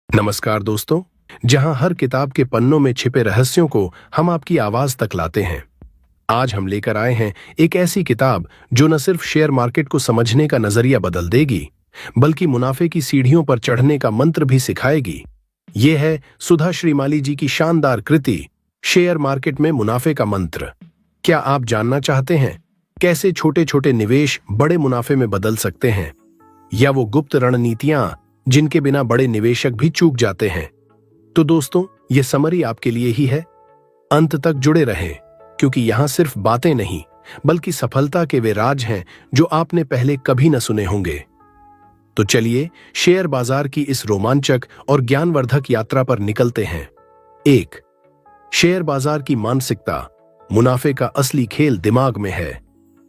नमस्कार दोस्तों, जहां हर किताब के पन्नों में छिपे रहस्यों को हम आपकी आवाज तक लाते हैं। आज हम लेकर आए हैं एक ऐसी किताब जो न सिर्फ शेयर मार्केट को समझने का नजरिया बदल देगी, बल्कि मुनाफे की सीढ़ियों पर चढ़ने का मंत्र भी सिखाएगी। ये है सुधा श्रीमाली जी की शानदार कृति शेयर मार्केट में मुनाफे का मंत्र। क्या आप जानना चाहते हैं कैसे छोटे छोटे निवेश बड़े मुनाफे में बदल सकते हैं, या वो गुप्त रणनीतियां जिनके बिना बड़े निवेशक भी चूक जाते हैं? तो दोस्तों, ये समरी आपके लिए ही है। अंत तक जुड़े रहें, क्योंकि यहां सिर्फ बातें नहीं बल्कि सफलता के वे राज हैं जो आपने पहले कभी न सुने होंगे। तो चलिए शेयर बाजार की इस रोमांचक और ज्ञानवर्धक यात्रा पर निकलते हैं। 1. शेयर बाजार की मानसिकता। मुनाफे का असली खेल दिमाग में है।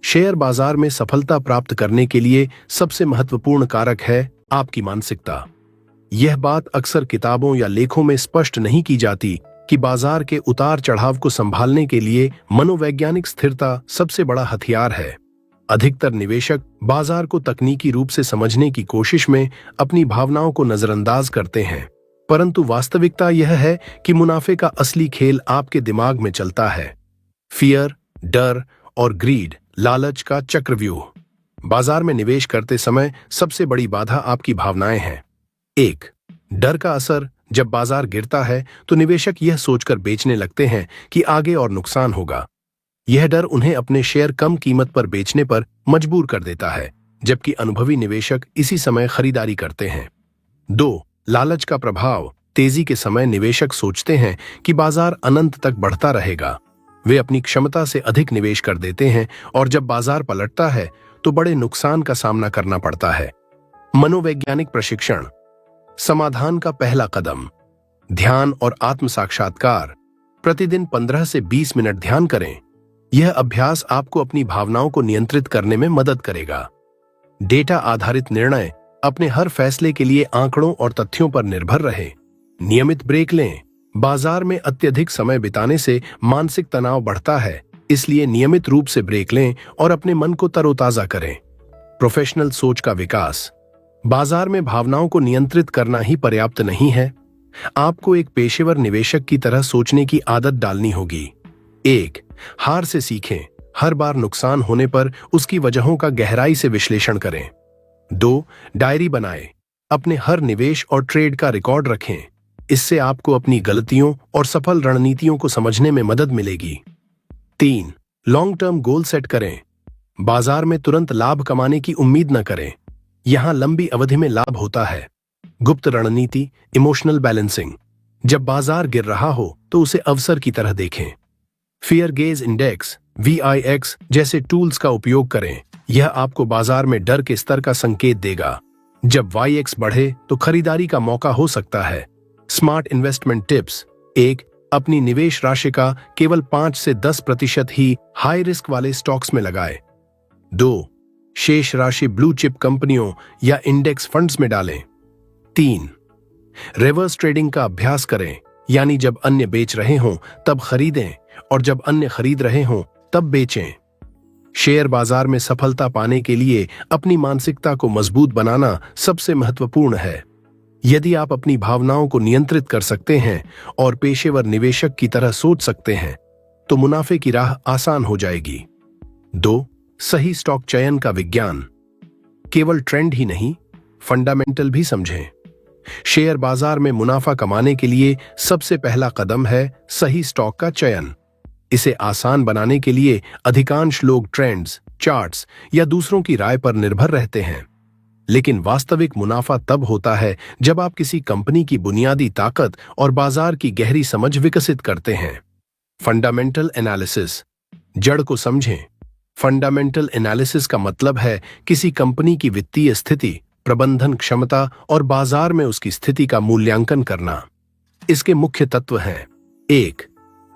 शेयर बाजार में सफलता प्राप्त करने के लिए सबसे महत्वपूर्ण कारक है आपकी मानसिकता। यह बात अक्सर किताबों या लेखों में स्पष्ट नहीं की जाती कि बाजार के उतार चढ़ाव को संभालने के लिए मनोवैज्ञानिक स्थिरता सबसे बड़ा हथियार है। अधिकतर निवेशक बाजार को तकनीकी रूप से समझने की कोशिश में अपनी भावनाओं को नजरअंदाज करते हैं, परंतु वास्तविकता यह है कि मुनाफे का असली खेल आपके दिमाग में चलता है। फियर, डर और ग्रीड, लालच का चक्रव्यूह। बाजार में निवेश करते समय सबसे बड़ी बाधा आपकी भावनाएं हैं। 1. डर का असर। जब बाजार गिरता है तो निवेशक यह सोचकर बेचने लगते हैं कि आगे और नुकसान होगा। यह डर उन्हें अपने शेयर कम कीमत पर बेचने पर मजबूर कर देता है, जबकि अनुभवी निवेशक इसी समय खरीदारी करते हैं। 2. लालच का प्रभाव। तेजी के समय निवेशक सोचते हैं कि बाजार अनंत तक बढ़ता रहेगा। वे अपनी क्षमता से अधिक निवेश कर देते हैं और जब बाजार पलटता है तो बड़े नुकसान का सामना करना पड़ता है। मनोवैज्ञानिक प्रशिक्षण। समाधान का पहला कदम, ध्यान और आत्म साक्षात्कार। प्रतिदिन 15 से 20 मिनट ध्यान करें। यह अभ्यास आपको अपनी भावनाओं को नियंत्रित करने में मदद करेगा। डेटा आधारित निर्णय। अपने हर फैसले के लिए आंकड़ों और तथ्यों पर निर्भर रहें। नियमित ब्रेक लें। बाजार में अत्यधिक समय बिताने से मानसिक तनाव बढ़ता है, इसलिए नियमित रूप से ब्रेक लें और अपने मन को तरोताजा करें। प्रोफेशनल सोच का विकास। बाजार में भावनाओं को नियंत्रित करना ही पर्याप्त नहीं है। आपको एक पेशेवर निवेशक की तरह सोचने की आदत डालनी होगी। 1. हार से सीखें। हर बार नुकसान होने पर उसकी वजहों का गहराई से विश्लेषण करें। 2. डायरी बनाएं। अपने हर निवेश और ट्रेड का रिकॉर्ड रखें। इससे आपको अपनी गलतियों और सफल रणनीतियों को समझने में मदद मिलेगी। 3. लॉन्ग टर्म गोल सेट करें। बाजार में तुरंत लाभ कमाने की उम्मीद न करें। यहां लंबी अवधि में लाभ होता है। गुप्त रणनीति, इमोशनल बैलेंसिंग। जब बाजार गिर रहा हो तो उसे अवसर की तरह देखें। फियर गेज इंडेक्स, VIX जैसे टूल्स का उपयोग करें। यह आपको बाजार में डर के स्तर का संकेत देगा। जब YX बढ़े तो खरीदारी का मौका हो सकता है। Smart investment tips. 1. अपनी निवेश राशि का केवल 5 से 10% ही हाई रिस्क वाले स्टॉक्स में लगाएं। 2. शेष राशि ब्लू चिप कंपनियों या इंडेक्स फंड्स में डालें। 3. रिवर्स ट्रेडिंग का अभ्यास करें, यानी जब अन्य बेच रहे हों तब खरीदें और जब अन्य खरीद रहे हों तब बेचें। शेयर बाजार में सफलता पाने के लिए अपनी मानसिकता को मजबूत बनाना सबसे महत्वपूर्ण है। यदि आप अपनी भावनाओं को नियंत्रित कर सकते हैं और पेशेवर निवेशक की तरह सोच सकते हैं, तो मुनाफे की राह आसान हो जाएगी। 2. सही स्टॉक चयन का विज्ञान। केवल ट्रेंड ही नहीं, फंडामेंटल भी समझें। शेयर बाजार में मुनाफा कमाने के लिए सबसे पहला कदम है सही स्टॉक का चयन। इसे आसान बनाने के लिए अधिकांश लोग ट्रेंड्स, चार्ट्स या दूसरों की राय पर निर्भर रहते हैं, लेकिन वास्तविक मुनाफा तब होता है जब आप किसी कंपनी की बुनियादी ताकत और बाजार की गहरी समझ विकसित करते हैं। Fundamental analysis. जड़ को समझें। फंडामेंटल एनालिसिस का मतलब है किसी कंपनी की वित्तीय स्थिति, प्रबंधन क्षमता और बाजार में उसकी स्थिति का मूल्यांकन करना। इसके मुख्य तत्व हैं। 1.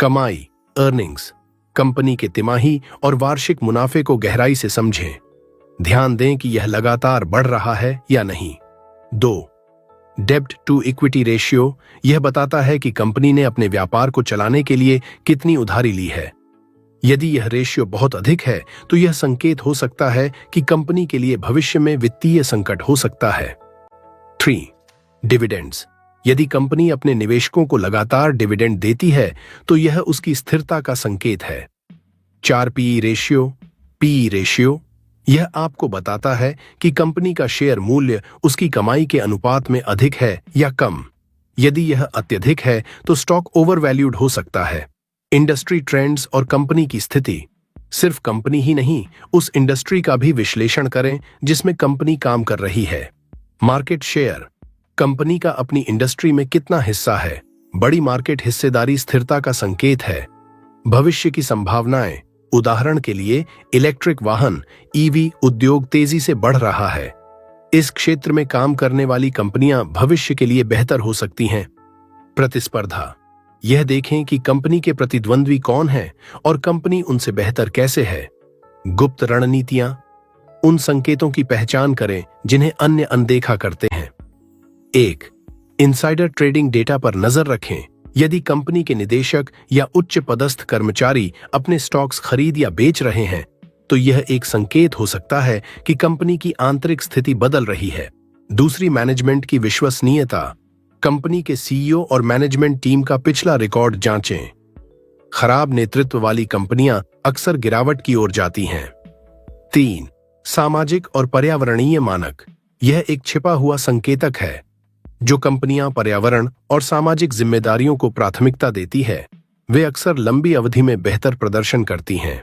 कमाई, अर्निंग्स। कंपनी के तिमाही और वार्षिक मुनाफे को गहराई से समझें। ध्यान दें कि यह लगातार बढ़ रहा है या नहीं। 2. डेब्ट टू इक्विटी रेशियो। यह बताता है कि कंपनी ने अपने व्यापार को चलाने के लिए कितनी उधारी ली है। यदि यह रेशियो बहुत अधिक है तो यह संकेत हो सकता है कि कंपनी के लिए भविष्य में वित्तीय संकट हो सकता है। 3. डिविडेंड्स। यदि कंपनी अपने निवेशकों को लगातार डिविडेंड देती है तो यह उसकी स्थिरता का संकेत है। 4 पीई रेशियो यह आपको बताता है कि कंपनी का शेयर मूल्य उसकी कमाई के अनुपात में अधिक है या कम। यदि यह अत्यधिक है तो स्टॉक ओवरवैल्यूड हो सकता है। इंडस्ट्री ट्रेंड्स और कंपनी की स्थिति, सिर्फ कंपनी ही नहीं, उस इंडस्ट्री का भी विश्लेषण करें जिसमें कंपनी काम कर रही है। मार्केट शेयर, कंपनी का अपनी इंडस्ट्री में कितना हिस्सा है। बड़ी मार्केट हिस्सेदारी स्थिरता का संकेत है। भविष्य की संभावनाएं, उदाहरण के लिए इलेक्ट्रिक वाहन ईवी उद्योग तेजी से बढ़ रहा है। इस क्षेत्र में काम करने वाली कंपनियां भविष्य के लिए बेहतर हो सकती हैं। प्रतिस्पर्धा, यह देखें कि कंपनी के प्रतिद्वंद्वी कौन हैं और कंपनी उनसे बेहतर कैसे है। गुप्त रणनीतियां, उन संकेतों की पहचान करें जिन्हें अन्य अनदेखा करते हैं। 1. इनसाइडर ट्रेडिंग डेटा पर नजर रखें। यदि कंपनी के निदेशक या उच्च पदस्थ कर्मचारी अपने स्टॉक्स खरीद या बेच रहे हैं तो यह एक संकेत हो सकता है कि कंपनी की आंतरिक स्थिति बदल रही है। दूसरी, मैनेजमेंट की विश्वसनीयता, कंपनी के सीईओ और मैनेजमेंट टीम का पिछला रिकॉर्ड जांचें। खराब नेतृत्व वाली कंपनियां अक्सर गिरावट की ओर जाती हैं। 3. सामाजिक और पर्यावरणीय मानक, यह एक छिपा हुआ संकेतक है। जो कंपनियां पर्यावरण और सामाजिक जिम्मेदारियों को प्राथमिकता देती है वे अक्सर लंबी अवधि में बेहतर प्रदर्शन करती हैं।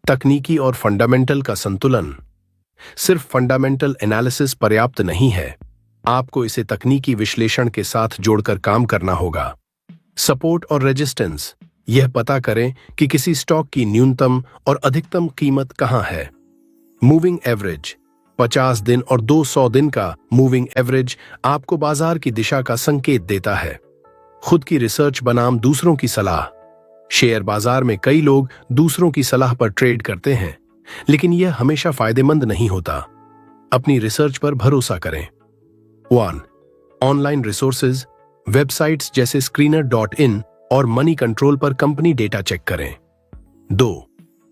तकनीकी और फंडामेंटल का संतुलन, सिर्फ फंडामेंटल एनालिसिस पर्याप्त नहीं है, आपको इसे तकनीकी विश्लेषण के साथ जोड़कर काम करना होगा। सपोर्ट और रेजिस्टेंस, यह पता करें कि किसी स्टॉक की न्यूनतम और अधिकतम कीमत कहां है। मूविंग एवरेज, 50 दिन और 200 दिन का मूविंग एवरेज आपको बाजार की दिशा का संकेत देता है। खुद की रिसर्च बनाम दूसरों की सलाह, शेयर बाजार में कई लोग दूसरों की सलाह पर ट्रेड करते हैं, लेकिन यह हमेशा फायदेमंद नहीं होता। अपनी रिसर्च पर भरोसा करें। 1. ऑनलाइन रिसोर्सेज, वेबसाइट्स जैसे screener.in और मनी कंट्रोल पर कंपनी डेटा चेक करें। 2.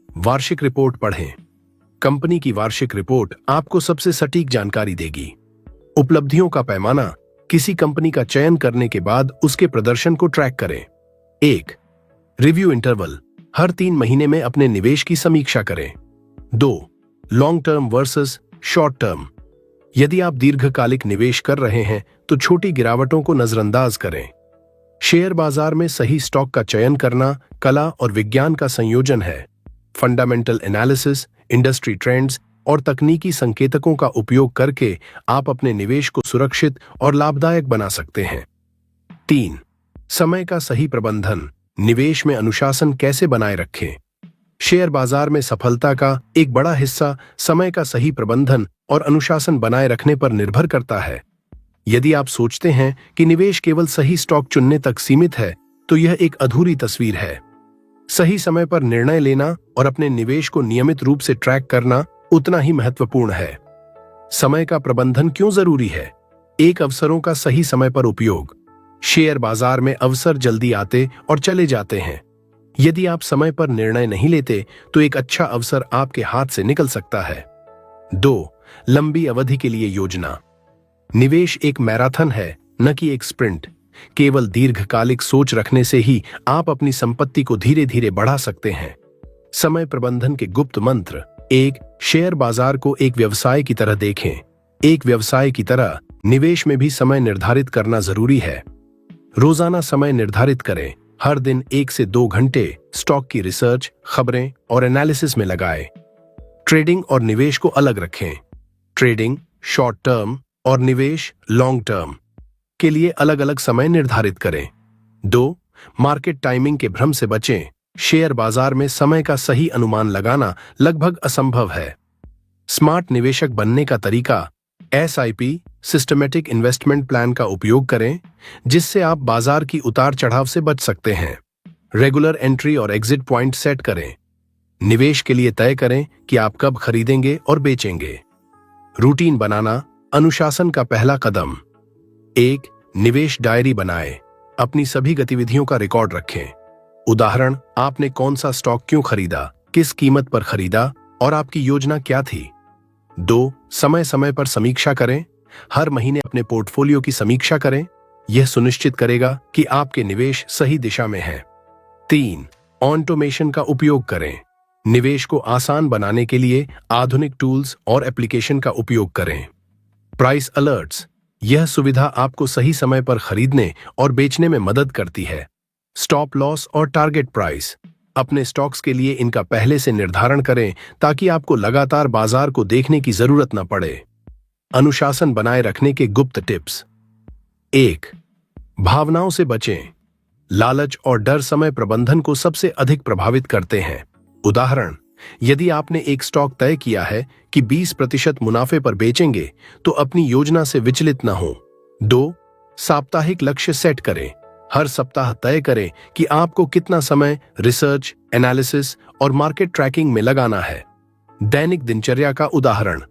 वार्षिक रिपोर्ट पढ़ें। कंपनी की वार्षिक रिपोर्ट आपको सबसे सटीक जानकारी देगी। उपलब्धियों का पैमाना, किसी कंपनी का चयन करने के बाद उसके प्रदर्शन को ट्रैक करें। 1. रिव्यू इंटरवल, हर 3 महीने में अपने निवेश की समीक्षा करें। 2. Long term versus short term, यदि आप दीर्घकालिक निवेश कर रहे हैं तो छोटी गिरावटों को नजरअंदाज करें। शेयर बाजार में सही स्टॉक का चयन करना कला और विज्ञान का संयोजन है। फंडामेंटल एनालिसिस, इंडस्ट्री ट्रेंड्स और तकनीकी संकेतकों का उपयोग करके आप अपने निवेश को सुरक्षित और लाभदायक बना सकते हैं। 3. समय का सही प्रबंधन, निवेश में अनुशासन कैसे बनाए रखें। शेयर बाजार में सफलता का एक बड़ा हिस्सा समय का सही प्रबंधन और अनुशासन बनाए रखने पर निर्भर करता है। यदि आप सोचते हैं कि निवेश केवल सही स्टॉक चुनने तक सीमित है तो यह एक अधूरी तस्वीर है। सही समय पर निर्णय लेना और अपने निवेश को नियमित रूप से ट्रैक करना उतना ही महत्वपूर्ण है। समय का प्रबंधन क्यों जरूरी है? एक, अवसरों का सही समय पर उपयोग। शेयर बाजार में अवसर जल्दी आते और चले जाते हैं। यदि आप समय पर निर्णय नहीं लेते तो एक अच्छा अवसर आपके हाथ से निकल सकता है। 2. लंबी अवधि के लिए योजना। निवेश एक मैराथन है, न कि एक स्प्रिंट। केवल दीर्घकालिक सोच रखने से ही आप अपनी संपत्ति को धीरे धीरे बढ़ा सकते हैं। समय प्रबंधन के गुप्त मंत्र। 1. शेयर बाजार को एक व्यवसाय की तरह देखें। एक व्यवसाय की तरह निवेश में भी समय निर्धारित करना जरूरी है। रोजाना समय निर्धारित करें। हर दिन 1 से 2 घंटे स्टॉक की रिसर्च, खबरें और एनालिसिस में लगाएं। ट्रेडिंग और निवेश को अलग रखें। ट्रेडिंग शॉर्ट टर्म और निवेश लॉन्ग टर्म के लिए अलग अलग समय निर्धारित करें। 2. मार्केट टाइमिंग के भ्रम से बचें। शेयर बाजार में समय का सही अनुमान लगाना लगभग असंभव है। स्मार्ट निवेशक बनने का तरीका। SIP सिस्टमैटिक इन्वेस्टमेंट प्लान का उपयोग करें जिससे आप बाजार की उतार चढ़ाव से बच सकते हैं। रेगुलर एंट्री और एग्जिट पॉइंट सेट करें। निवेश के लिए तय करें कि आप कब खरीदेंगे और बेचेंगे। रूटीन बनाना अनुशासन का पहला कदम। 1. निवेश डायरी बनाएं। अपनी सभी गतिविधियों का रिकॉर्ड रखें। उदाहरण, आपने कौन सा स्टॉक क्यों खरीदा, किस कीमत पर खरीदा और आपकी योजना क्या थी। 2. समय समय पर समीक्षा करें। हर महीने अपने पोर्टफोलियो की समीक्षा करें। यह सुनिश्चित करेगा कि आपके निवेश सही दिशा में हैं। 3. ऑटोमेशन का उपयोग करें। निवेश को आसान बनाने के लिए आधुनिक टूल्स और एप्लीकेशन का उपयोग करें। प्राइस अलर्ट्स, यह सुविधा आपको सही समय पर खरीदने और बेचने में मदद करती है। स्टॉप लॉस और टारगेट प्राइस, अपने स्टॉक्स के लिए इनका पहले से निर्धारण करें ताकि आपको लगातार बाजार को देखने की जरूरत न पड़े। अनुशासन बनाए रखने के गुप्त टिप्स। 1. भावनाओं से बचें। लालच और डर समय प्रबंधन को सबसे अधिक प्रभावित करते हैं। उदाहरण, यदि आपने एक स्टॉक तय किया है कि 20% मुनाफे पर बेचेंगे, तो अपनी योजना से विचलित न हो। 2. साप्ताहिक लक्ष्य सेट करें। हर सप्ताह तय करें कि आपको कितना समय रिसर्च, एनालिसिस और मार्केट ट्रैकिंग में लगाना है। दैनिक दिनचर्या का उदाहरण,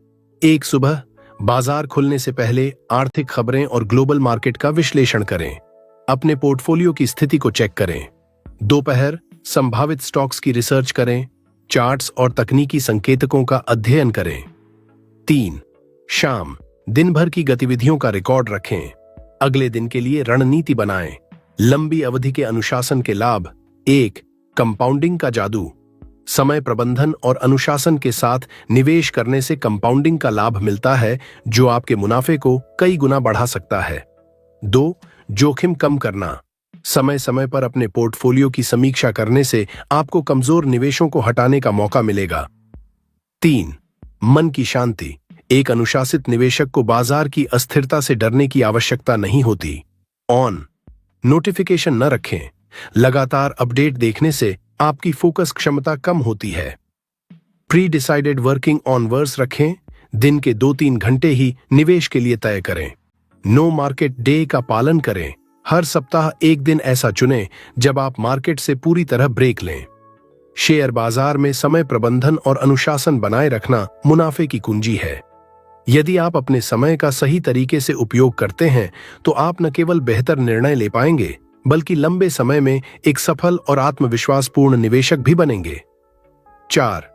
1. सुबह बाजार खुलने से पहले आर्थिक खबरें और ग्लोबल मार्केट का विश्लेषण करें। अपने पोर्टफोलियो की स्थिति को चेक करें। दोपहर संभावित स्टॉक्स की रिसर्च करें, चार्ट्स और तकनीकी संकेतकों का अध्ययन करें। 3. शाम दिन भर की गतिविधियों का रिकॉर्ड रखें। अगले दिन के लिए रणनीति बनाएं। लंबी अवधि के अनुशासन के लाभ। 1. कंपाउंडिंग का जादू। समय प्रबंधन और अनुशासन के साथ निवेश करने से कंपाउंडिंग का लाभ मिलता है, जो आपके मुनाफे को कई गुना बढ़ा सकता है। 2. जोखिम कम करना। समय समय पर अपने पोर्टफोलियो की समीक्षा करने से आपको कमजोर निवेशों को हटाने का मौका मिलेगा। 3. मन की शांति। एक अनुशासित निवेशक को बाजार की अस्थिरता से डरने की आवश्यकता नहीं होती। ऑन नोटिफिकेशन न रखें। लगातार अपडेट देखने से आपकी फोकस क्षमता कम होती है। प्री डिसाइडेड वर्किंग ऑनवर्स रखें। दिन के 2-3 घंटे ही निवेश के लिए तय करें। नो मार्केट डे का पालन करें। हर सप्ताह एक दिन ऐसा चुनें जब आप मार्केट से पूरी तरह ब्रेक लें। शेयर बाजार में समय प्रबंधन और अनुशासन बनाए रखना मुनाफे की कुंजी है। यदि आप अपने समय का सही तरीके से उपयोग करते हैं, तो आप न केवल बेहतर निर्णय ले पाएंगे, बल्कि लंबे समय में एक सफल और आत्मविश्वासपूर्ण निवेशक भी बनेंगे। 4.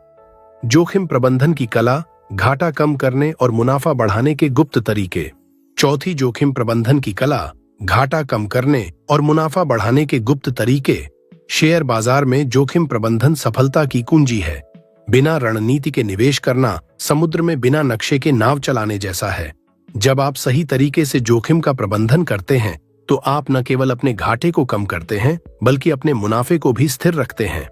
जोखिम प्रबंधन की कला, घाटा कम करने और मुनाफा बढ़ाने के गुप्त तरीके। चौथी जोखिम प्रबंधन की कला, घाटा कम करने और मुनाफा बढ़ाने के गुप्त तरीके। शेयर बाजार में जोखिम प्रबंधन सफलता की कुंजी है। बिना रणनीति के निवेश करना समुद्र में बिना नक्शे के नाव चलाने जैसा है। जब आप सही तरीके से जोखिम का प्रबंधन करते हैं, तो आप न केवल अपने घाटे को कम करते हैं, बल्कि अपने मुनाफे को भी स्थिर रखते हैं।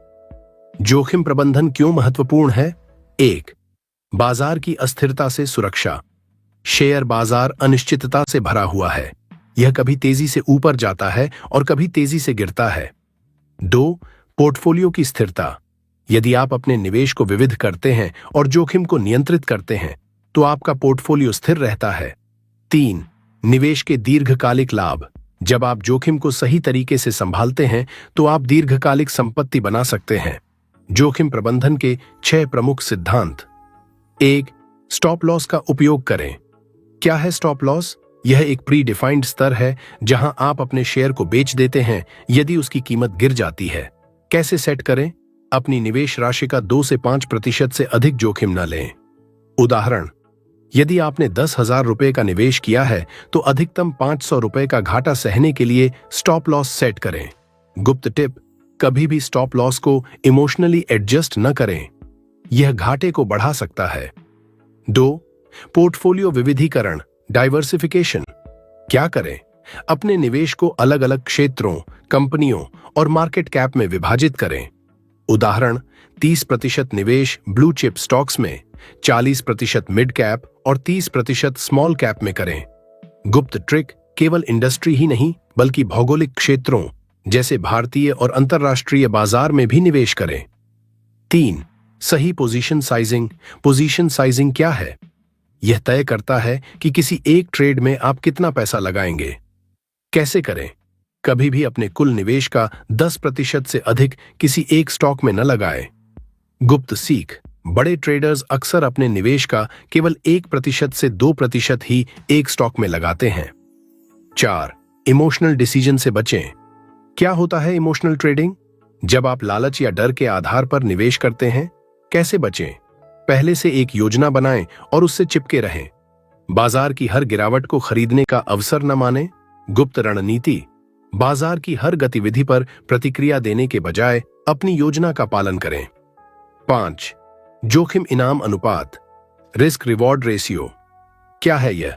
जोखिम प्रबंधन क्यों महत्वपूर्ण है? 1. बाजार की अस्थिरता से सुरक्षा। शेयर बाजार अनिश्चितता से भरा हुआ है। यह कभी तेजी से ऊपर जाता है और कभी तेजी से गिरता है। 2. पोर्टफोलियो की स्थिरता। यदि आप अपने निवेश को विविध करते हैं और जोखिम को नियंत्रित करते हैं, तो आपका पोर्टफोलियो स्थिर रहता है। 3. निवेश के दीर्घकालिक लाभ। जब आप जोखिम को सही तरीके से संभालते हैं, तो आप दीर्घकालिक संपत्ति बना सकते हैं। जोखिम प्रबंधन के 6 प्रमुख सिद्धांत। 1. स्टॉप लॉस का उपयोग करें। क्या है स्टॉप लॉस? यह एक प्री डिफाइंड स्तर है जहां आप अपने शेयर को बेच देते हैं यदि उसकी कीमत गिर जाती है। कैसे सेट करें? अपनी निवेश राशि का 2 से 5% से अधिक जोखिम न लें। उदाहरण, यदि आपने 10,000 रुपए का निवेश किया है, तो अधिकतम 500 रुपए का घाटा सहने के लिए स्टॉप लॉस सेट करें। गुप्त टिप, कभी भी स्टॉप लॉस को इमोशनली एडजस्ट न करें, यह घाटे को बढ़ा सकता है। 2. पोर्टफोलियो विविधीकरण, डाइवर्सिफिकेशन। क्या करें? अपने निवेश को अलग अलग क्षेत्रों, कंपनियों और मार्केट कैप में विभाजित करें। उदाहरण, 30% निवेश ब्लू चिप स्टॉक्स में, 40% मिड कैप और 30% स्मॉल कैप में करें। गुप्त ट्रिक, केवल इंडस्ट्री ही नहीं, बल्कि भौगोलिक क्षेत्रों जैसे भारतीय और अंतर्राष्ट्रीय बाजार में भी निवेश करें। 3. सही पोजीशन साइजिंग। पोजीशन साइजिंग क्या है? यह तय करता है कि किसी एक ट्रेड में आप कितना पैसा लगाएंगे। कैसे करें? कभी भी अपने कुल निवेश का 10% से अधिक किसी एक स्टॉक में न लगाएं। गुप्त सीख, बड़े ट्रेडर्स अक्सर अपने निवेश का केवल 1% से 2% ही एक स्टॉक में लगाते हैं। 4. इमोशनल डिसीजन से बचें। क्या होता है इमोशनल ट्रेडिंग? जब आप लालच या डर के आधार पर निवेश करते हैं। कैसे बचें? पहले से एक योजना बनाएं और उससे चिपके रहें। बाजार की हर गिरावट को खरीदने का अवसर न मानें। गुप्त रणनीति, बाजार की हर गतिविधि पर प्रतिक्रिया देने के बजाय अपनी योजना का पालन करें। 5. जोखिम इनाम अनुपात, रिस्क रिवॉर्ड रेशियो। क्या है यह?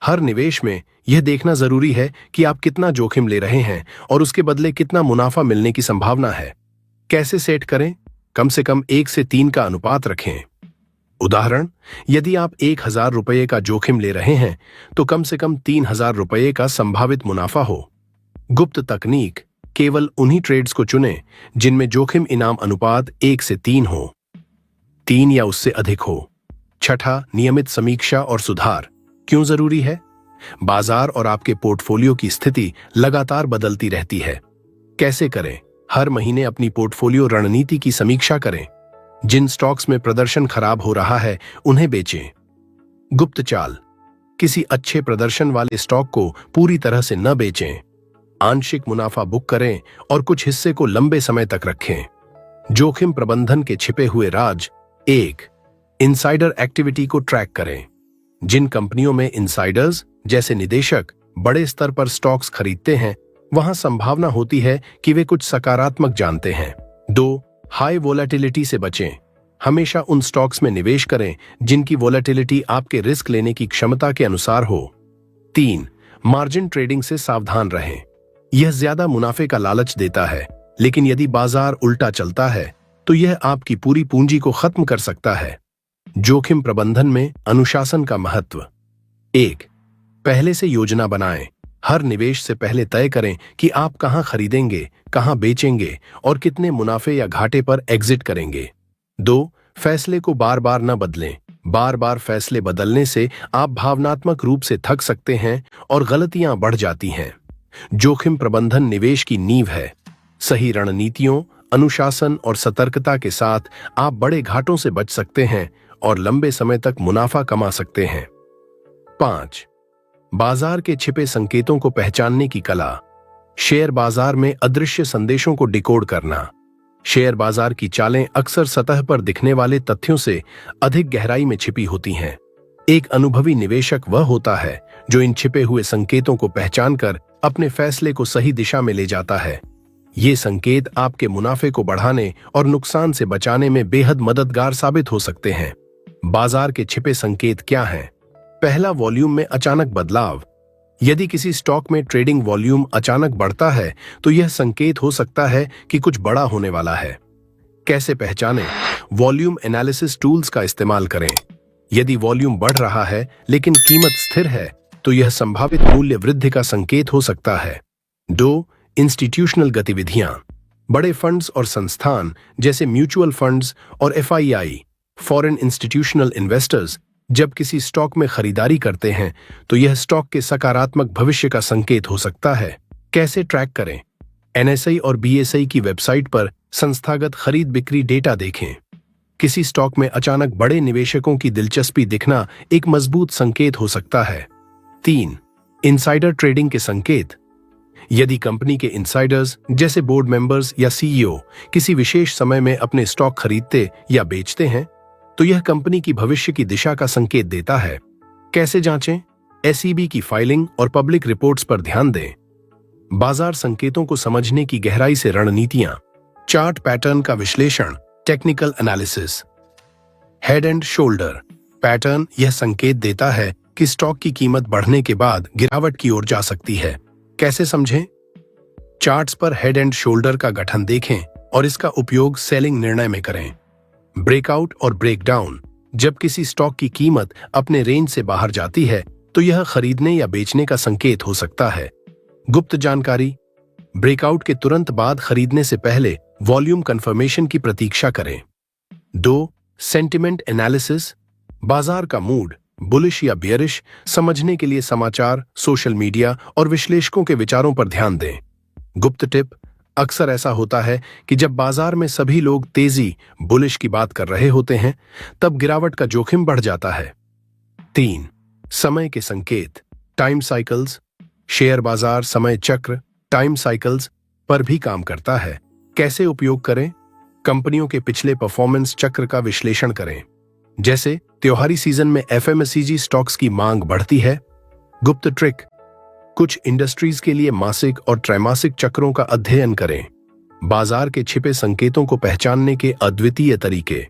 हर निवेश में यह देखना जरूरी है कि आप कितना जोखिम ले रहे हैं और उसके बदले कितना मुनाफा मिलने की संभावना है। कैसे सेट करें? कम से कम 1 से 3 का अनुपात रखें। उदाहरण, यदि आप 1,000 रुपये का जोखिम ले रहे हैं तो कम से कम 3,000 रुपये का संभावित मुनाफा हो। गुप्त तकनीक, केवल उन्हीं ट्रेड्स को चुनें जिनमें जोखिम इनाम अनुपात 1 से 3 हो, 3 या उससे अधिक हो। 6. नियमित समीक्षा और सुधार। क्यों जरूरी है? बाजार और आपके पोर्टफोलियो की स्थिति लगातार बदलती रहती है। कैसे करें? हर महीने अपनी पोर्टफोलियो रणनीति की समीक्षा करें। जिन स्टॉक्स में प्रदर्शन खराब हो रहा है उन्हें बेचें। गुप्त चाल, किसी अच्छे प्रदर्शन वाले स्टॉक को पूरी तरह से न बेचें। आंशिक मुनाफा बुक करें और कुछ हिस्से को लंबे समय तक रखें। जोखिम प्रबंधन के छिपे हुए राज। 1. इनसाइडर एक्टिविटी को ट्रैक करें। जिन कंपनियों में इनसाइडर्स जैसे निदेशक बड़े स्तर पर स्टॉक्स खरीदते हैं, वहां संभावना होती है कि वे कुछ सकारात्मक जानते हैं। 2. हाई वोलेटिलिटी से बचें। हमेशा उन स्टॉक्स में निवेश करें जिनकी वोलेटिलिटी आपके रिस्क लेने की क्षमता के अनुसार हो। 3. मार्जिन ट्रेडिंग से सावधान रहें। यह ज्यादा मुनाफे का लालच देता है, लेकिन यदि बाजार उल्टा चलता है तो यह आपकी पूरी पूंजी को खत्म कर सकता है। जोखिम प्रबंधन में अनुशासन का महत्व। 1. पहले से योजना बनाएं। हर निवेश से पहले तय करें कि आप कहां खरीदेंगे, कहां बेचेंगे और कितने मुनाफे या घाटे पर एग्जिट करेंगे। 2. फैसले को बार बार न बदलें। बार बार फैसले बदलने से आप भावनात्मक रूप से थक सकते हैं और गलतियां बढ़ जाती हैं। जोखिम प्रबंधन निवेश की नींव है। सही रणनीतियों, अनुशासन और सतर्कता के साथ आप बड़े घाटों से बच सकते हैं और लंबे समय तक मुनाफा कमा सकते हैं। 5. बाजार के छिपे संकेतों को पहचानने की कला। शेयर बाजार में अदृश्य संदेशों को डिकोड करना। शेयर बाजार की चालें अक्सर सतह पर दिखने वाले तथ्यों से अधिक गहराई में छिपी होती हैं। एक अनुभवी निवेशक वह होता है जो इन छिपे हुए संकेतों को पहचानकर अपने फैसले को सही दिशा में ले जाता है। ये संकेत आपके मुनाफे को बढ़ाने और नुकसान से बचाने में बेहद मददगार साबित हो सकते हैं। बाजार के छिपे संकेत क्या हैं? पहला, वॉल्यूम में अचानक बदलाव। यदि किसी स्टॉक में ट्रेडिंग वॉल्यूम अचानक बढ़ता है तो यह संकेत हो सकता है कि कुछ बड़ा होने वाला है। कैसे पहचानें? वॉल्यूम एनालिसिस टूल्स का इस्तेमाल करें। यदि वॉल्यूम बढ़ रहा है लेकिन कीमत स्थिर है तो यह संभावित मूल्य वृद्धि का संकेत हो सकता है। 2. इंस्टीट्यूशनल गतिविधियां। बड़े फंड्स और संस्थान जैसे म्यूचुअल फंड्स और FII, फॉरेन इंस्टीट्यूशनल इन्वेस्टर्स, जब किसी स्टॉक में खरीदारी करते हैं तो यह स्टॉक के सकारात्मक भविष्य का संकेत हो सकता है। कैसे ट्रैक करें? NSI और BSI की वेबसाइट पर संस्थागत खरीद बिक्री डेटा देखें। किसी स्टॉक में अचानक बड़े निवेशकों की दिलचस्पी दिखना एक मजबूत संकेत हो सकता है। 3. इनसाइडर ट्रेडिंग के संकेत। यदि कंपनी के इनसाइडर्स जैसे बोर्ड मेंबर्स या CEO किसी विशेष समय में अपने स्टॉक खरीदते या बेचते हैं तो यह कंपनी की भविष्य की दिशा का संकेत देता है। कैसे जांचें? SEB की फाइलिंग और पब्लिक रिपोर्ट्स पर ध्यान दें। बाजार संकेतों को समझने की गहराई से रणनीतियां। चार्ट पैटर्न का विश्लेषण, technical analysis. Head and shoulder pattern यह संकेत देता है कि स्टॉक की कीमत बढ़ने के बाद गिरावट की ओर जा सकती है। कैसे समझें? चार्ट्स पर हेड एंड शोल्डर का गठन देखें और इसका उपयोग सेलिंग निर्णय में करें। ब्रेकआउट और ब्रेकडाउन, जब किसी स्टॉक की कीमत अपने रेंज से बाहर जाती है तो यह खरीदने या बेचने का संकेत हो सकता है। गुप्त जानकारी, ब्रेकआउट के तुरंत बाद खरीदने से पहले वॉल्यूम कंफर्मेशन की प्रतीक्षा करें। 2. सेंटिमेंट एनालिसिस, बाजार का मूड, बुलिश या बियरिश, समझने के लिए समाचार, सोशल मीडिया और विश्लेषकों के विचारों पर ध्यान दें। गुप्त टिप, अक्सर ऐसा होता है कि जब बाजार में सभी लोग तेजी, बुलिश की बात कर रहे होते हैं तब गिरावट का जोखिम बढ़ जाता है। 3. समय के संकेत, टाइम साइकिल्स। शेयर बाजार समय चक्र, टाइम साइकिल्स पर भी काम करता है। कैसे उपयोग करें? कंपनियों के पिछले परफॉर्मेंस चक्र का विश्लेषण करें। जैसे त्योहारी सीजन में FMCG स्टॉक्स की मांग बढ़ती है। गुप्त ट्रिक, कुछ इंडस्ट्रीज के लिए मासिक और त्रैमासिक चक्रों का अध्ययन करें। बाजार के छिपे संकेतों को पहचानने के अद्वितीय तरीके।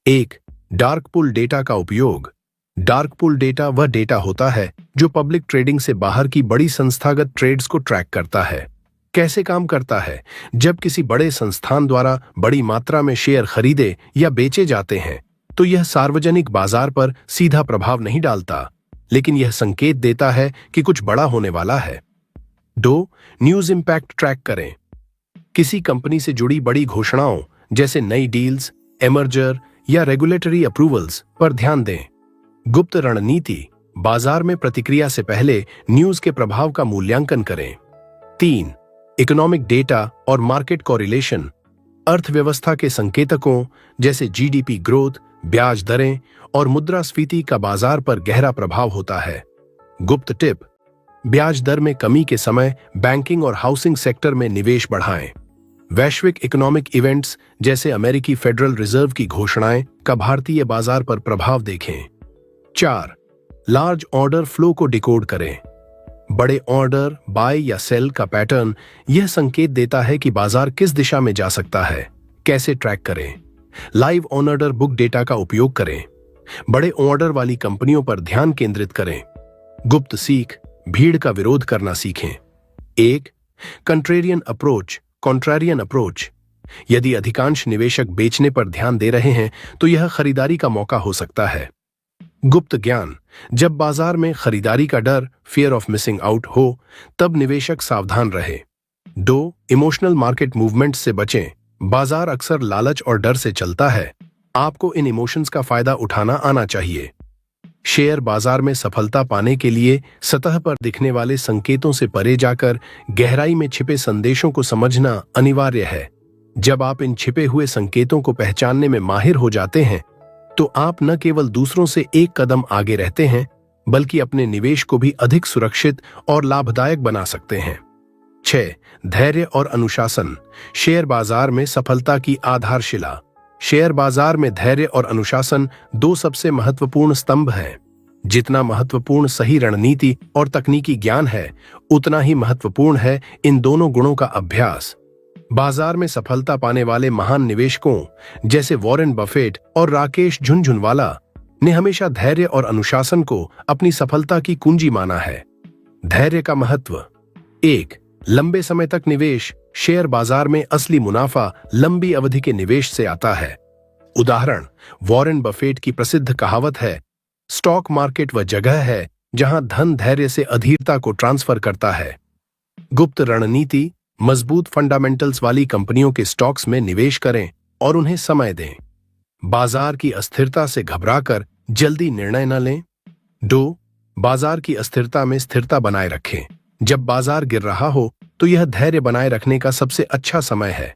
1. डार्क पूल डेटा का उपयोग। डार्क पूल डेटा वह डेटा होता है जो पब्लिक ट्रेडिंग से बाहर की बड़ी संस्थागत ट्रेड्स को ट्रैक करता है। कैसे काम करता है? जब किसी बड़े संस्थान द्वारा बड़ी मात्रा में शेयर खरीदे या बेचे जाते हैं तो यह सार्वजनिक बाजार पर सीधा प्रभाव नहीं डालता, लेकिन यह संकेत देता है कि कुछ बड़ा होने वाला है। 2. न्यूज इंपैक्ट ट्रैक करें। किसी कंपनी से जुड़ी बड़ी घोषणाओं जैसे नई डील्स, एमर्जर या रेगुलेटरी अप्रूवल्स पर ध्यान दें। गुप्त रणनीति। बाजार में प्रतिक्रिया से पहले न्यूज के प्रभाव का मूल्यांकन करें। 3. इकोनॉमिक डेटा और मार्केट कोरिलेशन। अर्थव्यवस्था के संकेतकों जैसे जीडीपी ग्रोथ, ब्याज दरें और मुद्रास्फीति का बाजार पर गहरा प्रभाव होता है। गुप्त टिप। ब्याज दर में कमी के समय बैंकिंग और हाउसिंग सेक्टर में निवेश बढ़ाएं। वैश्विक इकोनॉमिक इवेंट्स जैसे अमेरिकी फेडरल रिजर्व की घोषणाएं का भारतीय बाजार पर प्रभाव देखें। 4. लार्ज ऑर्डर फ्लो को डिकोड करें। बड़े ऑर्डर, बाय या सेल का पैटर्न यह संकेत देता है कि बाजार किस दिशा में जा सकता है। कैसे ट्रैक करें? Live on order book data का उपयोग करें। बड़े ऑर्डर वाली कंपनियों पर ध्यान केंद्रित करें। गुप्त सीख। भीड़ का विरोध करना सीखें। 1. कंट्रेरियन अप्रोच। यदि अधिकांश निवेशक बेचने पर ध्यान दे रहे हैं तो यह खरीदारी का मौका हो सकता है। गुप्त ज्ञान। जब बाजार में खरीदारी का डर, फियर ऑफ मिसिंग आउट हो, तब निवेशक सावधान रहे। 2. इमोशनल मार्केट मूवमेंट से बचें। बाजार अक्सर लालच और डर से चलता है। आपको इन इमोशंस का फायदा उठाना आना चाहिए। शेयर बाजार में सफलता पाने के लिए सतह पर दिखने वाले संकेतों से परे जाकर गहराई में छिपे संदेशों को समझना अनिवार्य है। जब आप इन छिपे हुए संकेतों को पहचानने में माहिर हो जाते हैं तो आप न केवल दूसरों से एक कदम आगे रहते हैं बल्कि अपने निवेश को भी अधिक सुरक्षित और लाभदायक बना सकते हैं। 6. धैर्य और अनुशासन। शेयर बाजार में सफलता की आधारशिला। शेयर बाजार में धैर्य और अनुशासन 2 सबसे महत्वपूर्ण स्तंभ हैं। जितना महत्वपूर्ण सही रणनीति और तकनीकी ज्ञान है, उतना ही महत्वपूर्ण है इन दोनों गुणों का अभ्यास। बाजार में सफलता पाने वाले महान निवेशकों जैसे वॉरेन बफेट और राकेश झुनझुनवाला ने हमेशा धैर्य और अनुशासन को अपनी सफलता की कुंजी माना है। धैर्य का महत्व। 1. लंबे समय तक निवेश। शेयर बाजार में असली मुनाफा लंबी अवधि के निवेश से आता है। उदाहरण, वॉरेन बफेट की प्रसिद्ध कहावत है, स्टॉक मार्केट वह जगह है जहां धन धैर्य से अधीरता को ट्रांसफर करता है। गुप्त रणनीति। मजबूत फंडामेंटल्स वाली कंपनियों के स्टॉक्स में निवेश करें और उन्हें समय दें। बाजार की अस्थिरता से घबराकर जल्दी निर्णय न लें। 2. बाजार की अस्थिरता में स्थिरता बनाए रखें। जब बाजार गिर रहा हो तो यह धैर्य बनाए रखने का सबसे अच्छा समय है।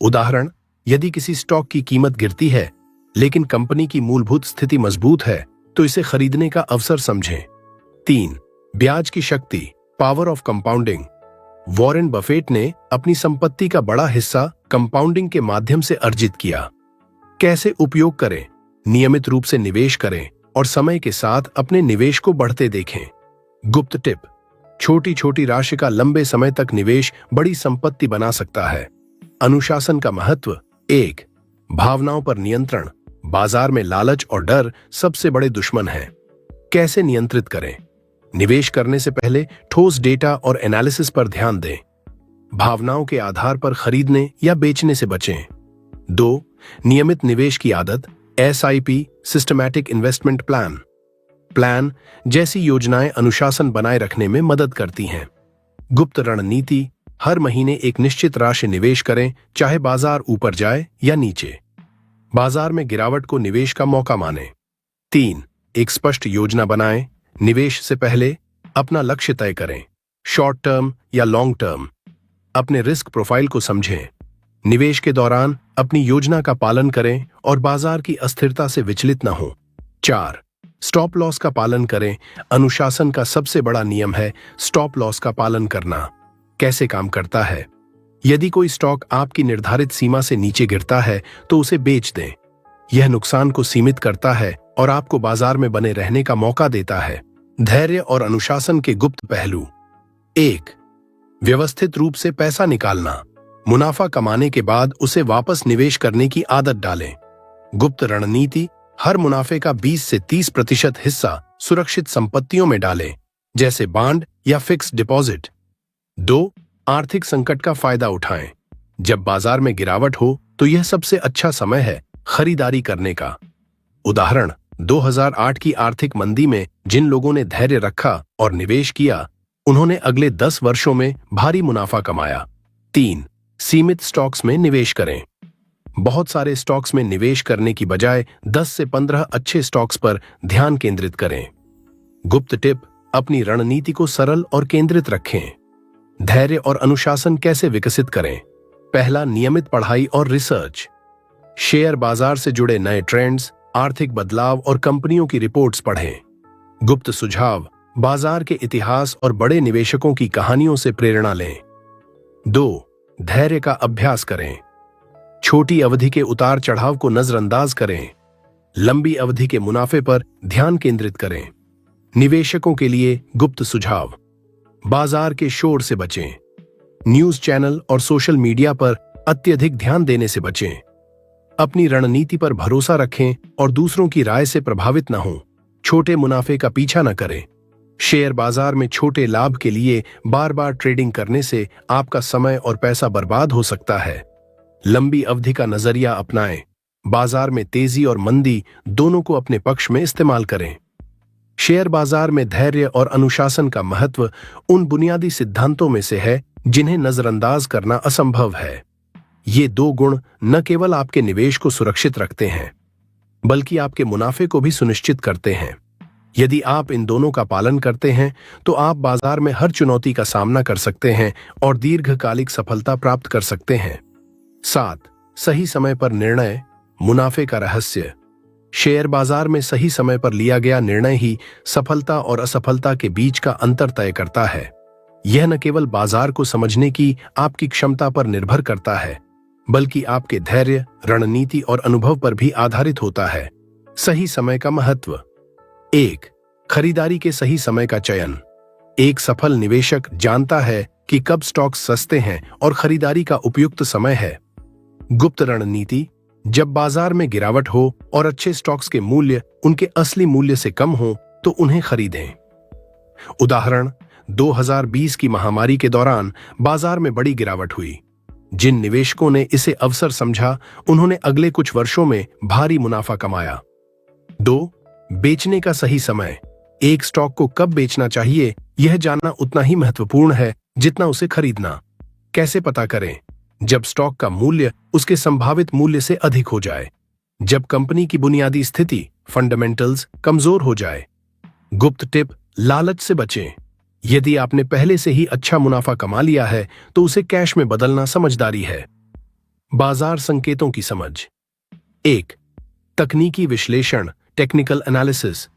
उदाहरण, यदि किसी स्टॉक की कीमत गिरती है लेकिन कंपनी की मूलभूत स्थिति मजबूत है तो इसे खरीदने का अवसर समझें। 3. ब्याज की शक्ति। Power of compounding. Warren Buffett ने अपनी संपत्ति का बड़ा हिस्सा कंपाउंडिंग के माध्यम से अर्जित किया। कैसे उपयोग करें? नियमित रूप से निवेश करें और समय के साथ अपने निवेश को बढ़ते देखें। गुप्त टिप। छोटी छोटी राशि का लंबे समय तक निवेश बड़ी संपत्ति बना सकता है। अनुशासन का महत्व। 1. भावनाओं पर नियंत्रण। बाजार में लालच और डर सबसे बड़े दुश्मन हैं। कैसे नियंत्रित करें? निवेश करने से पहले ठोस डेटा और एनालिसिस पर ध्यान दें। भावनाओं के आधार पर खरीदने या बेचने से बचें। 2. नियमित निवेश की आदत। SIP सिस्टमैटिक इन्वेस्टमेंट प्लान जैसी योजनाएं अनुशासन बनाए रखने में मदद करती हैं। गुप्त रणनीति। हर महीने एक निश्चित राशि निवेश करें, चाहे बाजार ऊपर जाए या नीचे। बाजार में गिरावट को निवेश का मौका मानें। 3. एक स्पष्ट योजना बनाएं। निवेश से पहले अपना लक्ष्य तय करें, शॉर्ट टर्म या लॉन्ग टर्म। अपने रिस्क प्रोफाइल को समझें। निवेश के दौरान अपनी योजना का पालन करें और बाजार की अस्थिरता से विचलित न हों। 4. स्टॉप लॉस का पालन करें। अनुशासन का सबसे बड़ा नियम है स्टॉप लॉस का पालन करना। कैसे काम करता है? यदि कोई स्टॉक आपकी निर्धारित सीमा से नीचे गिरता है तो उसे बेच दें। यह नुकसान को सीमित करता है और आपको बाजार में बने रहने का मौका देता है। धैर्य और अनुशासन के गुप्त पहलू। 1. व्यवस्थित रूप से पैसा निकालना। मुनाफा कमाने के बाद उसे वापस निवेश करने की आदत डालें। गुप्त रणनीति, हर मुनाफे का 20 से 30% हिस्सा सुरक्षित संपत्तियों में डालें, जैसे बॉन्ड या फिक्स्ड डिपॉजिट। 2. आर्थिक संकट का फायदा उठाएं। जब बाजार में गिरावट हो तो यह सबसे अच्छा समय है खरीदारी करने का। उदाहरण, 2008 की आर्थिक मंदी में जिन लोगों ने धैर्य रखा और निवेश किया, उन्होंने अगले 10 वर्षों में भारी मुनाफा कमाया। 3. सीमित स्टॉक्स में निवेश करें। बहुत सारे स्टॉक्स में निवेश करने की बजाय 10 से 15 अच्छे स्टॉक्स पर ध्यान केंद्रित करें। गुप्त टिप, अपनी रणनीति को सरल और केंद्रित रखें। धैर्य और अनुशासन कैसे विकसित करें? पहला, नियमित पढ़ाई और रिसर्च। शेयर बाजार से जुड़े नए ट्रेंड्स, आर्थिक बदलाव और कंपनियों की रिपोर्ट्स पढ़ें। गुप्त सुझाव, बाजार के इतिहास और बड़े निवेशकों की कहानियों से प्रेरणा लें। 2. धैर्य का अभ्यास करें। छोटी अवधि के उतार चढ़ाव को नजरअंदाज करें। लंबी अवधि के मुनाफे पर ध्यान केंद्रित करें। निवेशकों के लिए गुप्त सुझाव, बाजार के शोर से बचें। न्यूज चैनल और सोशल मीडिया पर अत्यधिक ध्यान देने से बचें। अपनी रणनीति पर भरोसा रखें और दूसरों की राय से प्रभावित न हों। छोटे मुनाफे का पीछा न करें। शेयर बाजार में छोटे लाभ के लिए बार बार ट्रेडिंग करने से आपका समय और पैसा बर्बाद हो सकता है। लंबी अवधि का नजरिया अपनाएं। बाजार में तेजी और मंदी दोनों को अपने पक्ष में इस्तेमाल करें। शेयर बाजार में धैर्य और अनुशासन का महत्व उन बुनियादी सिद्धांतों में से है जिन्हें नजरअंदाज करना असंभव है। ये 2 गुण न केवल आपके निवेश को सुरक्षित रखते हैं, बल्कि आपके मुनाफे को भी सुनिश्चित करते हैं। यदि आप इन दोनों का पालन करते हैं तो आप बाजार में हर चुनौती का सामना कर सकते हैं और दीर्घकालिक सफलता प्राप्त कर सकते हैं। 7. सही समय पर निर्णय, मुनाफे का रहस्य। शेयर बाजार में सही समय पर लिया गया निर्णय ही सफलता और असफलता के बीच का अंतर तय करता है। यह न केवल बाजार को समझने की आपकी क्षमता पर निर्भर करता है, बल्कि आपके धैर्य, रणनीति और अनुभव पर भी आधारित होता है। सही समय का महत्व। 1. खरीदारी के सही समय का चयन। एक सफल निवेशक जानता है कि कब स्टॉक सस्ते हैं और खरीदारी का उपयुक्त समय है। गुप्त रणनीति, जब बाजार में गिरावट हो और अच्छे स्टॉक्स के मूल्य उनके असली मूल्य से कम हो तो उन्हें खरीदें। उदाहरण, 2020 की महामारी के दौरान बाजार में बड़ी गिरावट हुई। जिन निवेशकों ने इसे अवसर समझा, उन्होंने अगले कुछ वर्षों में भारी मुनाफा कमाया। 2. बेचने का सही समय। एक स्टॉक को कब बेचना चाहिए, यह जानना उतना ही महत्वपूर्ण है जितना उसे खरीदना। कैसे पता करें? जब स्टॉक का मूल्य उसके संभावित मूल्य से अधिक हो जाए, जब कंपनी की बुनियादी स्थिति, फंडामेंटल्स कमजोर हो जाए। गुप्त टिप, लालच से बचें। यदि आपने पहले से ही अच्छा मुनाफा कमा लिया है तो उसे कैश में बदलना समझदारी है। बाजार संकेतों की समझ। 1. तकनीकी विश्लेषण, टेक्निकल एनालिसिस।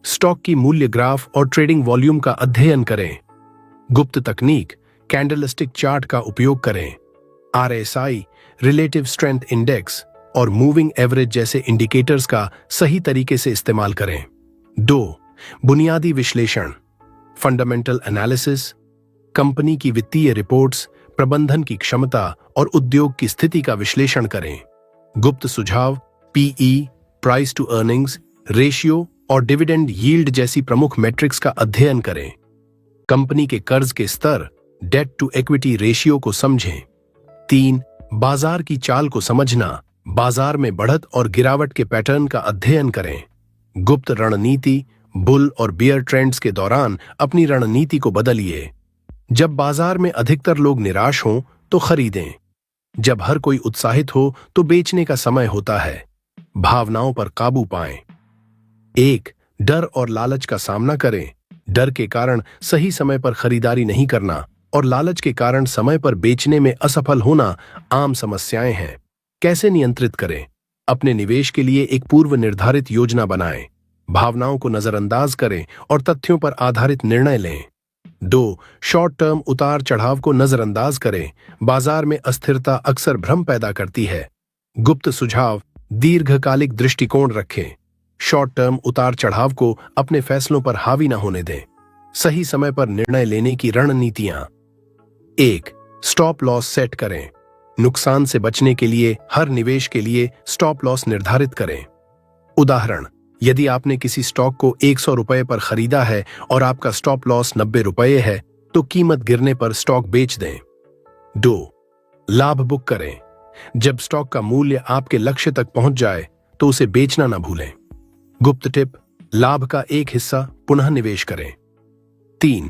स्टॉक की मूल्य ग्राफ और ट्रेडिंग वॉल्यूम का अध्ययन करें। गुप्त तकनीक, कैंडलस्टिक चार्ट का उपयोग करें। RSI, रिलेटिव स्ट्रेंथ इंडेक्स और मूविंग एवरेज जैसे इंडिकेटर्स का सही तरीके से इस्तेमाल करें। 2. बुनियादी विश्लेषण, फंडामेंटल एनालिसिस। कंपनी की वित्तीय रिपोर्ट्स, प्रबंधन की क्षमता और उद्योग की स्थिति का विश्लेषण करें। गुप्त सुझाव, PE, price to earnings ratio और डिविडेंड यील्ड जैसी प्रमुख मैट्रिक्स का अध्ययन करें। कंपनी के कर्ज के स्तर, डेट टू इक्विटी रेशियो को समझें। 3. बाजार की चाल को समझना, बाजार में बढ़त और गिरावट के पैटर्न का अध्ययन करें। गुप्त रणनीति, बुल और बियर ट्रेंड्स के दौरान अपनी रणनीति को बदलिए। जब बाजार में अधिकतर लोग निराश हों तो खरीदें। जब हर कोई उत्साहित हो तो बेचने का समय होता है। भावनाओं पर काबू पाएं। 1. डर और लालच का सामना करें। डर के कारण सही समय पर खरीदारी नहीं करना और लालच के कारण समय पर बेचने में असफल होना आम समस्याएं हैं। कैसे नियंत्रित करें? अपने निवेश के लिए एक पूर्व निर्धारित योजना बनाएं। भावनाओं को नजरअंदाज करें और तथ्यों पर आधारित निर्णय लें। 2. शॉर्ट टर्म उतार चढ़ाव को नजरअंदाज करें। बाजार में अस्थिरता अक्सर भ्रम पैदा करती है। गुप्त सुझाव, दीर्घकालिक दृष्टिकोण रखें। शॉर्ट टर्म उतार चढ़ाव को अपने फैसलों पर हावी न होने दें। सही समय पर निर्णय लेने की रणनीतियां। 1. स्टॉप लॉस सेट करें। नुकसान से बचने के लिए हर निवेश के लिए स्टॉप लॉस निर्धारित करें। उदाहरण, यदि आपने किसी स्टॉक को 100 रुपए पर खरीदा है और आपका स्टॉप लॉस 90 रुपए है, तो कीमत गिरने पर स्टॉक बेच दें। 2. लाभ बुक करें। जब स्टॉक का मूल्य आपके लक्ष्य तक पहुंच जाए तो उसे बेचना न भूलें। गुप्त टिप, लाभ का एक हिस्सा पुनः निवेश करें। 3.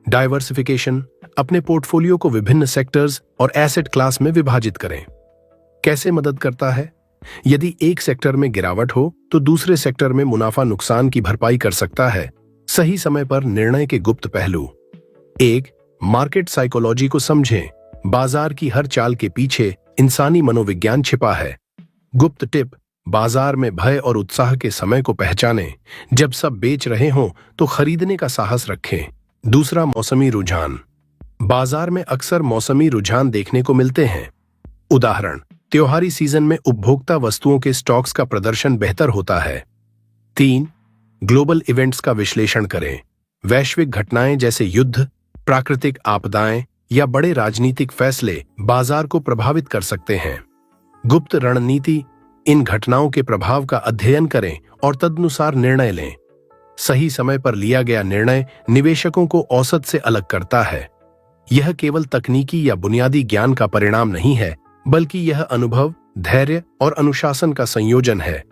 डाइवर्सिफिकेशन। अपने पोर्टफोलियो को विभिन्न सेक्टर्स और एसेट क्लास में विभाजित करें। कैसे मदद करता है? यदि एक सेक्टर में गिरावट हो तो दूसरे सेक्टर में मुनाफा नुकसान की भरपाई कर सकता है। सही समय पर निर्णय के गुप्त पहलू। 1. मार्केट साइकोलॉजी को समझें। बाजार की हर चाल के पीछे इंसानी मनोविज्ञान छिपा है। गुप्त टिप, बाजार में भय और उत्साह के समय को पहचानें। जब सब बेच रहे हों तो खरीदने का साहस रखें। दूसरा, मौसमी रुझान। बाजार में अक्सर मौसमी रुझान देखने को मिलते हैं। उदाहरण, त्योहारी सीजन में उपभोक्ता वस्तुओं के स्टॉक्स का प्रदर्शन बेहतर होता है। 3. ग्लोबल इवेंट्स का विश्लेषण करें। वैश्विक घटनाएं जैसे युद्ध, प्राकृतिक आपदाएं या बड़े राजनीतिक फैसले बाजार को प्रभावित कर सकते हैं। गुप्त रणनीति, इन घटनाओं के प्रभाव का अध्ययन करें और तदनुसार निर्णय लें। सही समय पर लिया गया निर्णय निवेशकों को औसत से अलग करता है। यह केवल तकनीकी या बुनियादी ज्ञान का परिणाम नहीं है, बल्कि यह अनुभव, धैर्य और अनुशासन का संयोजन है।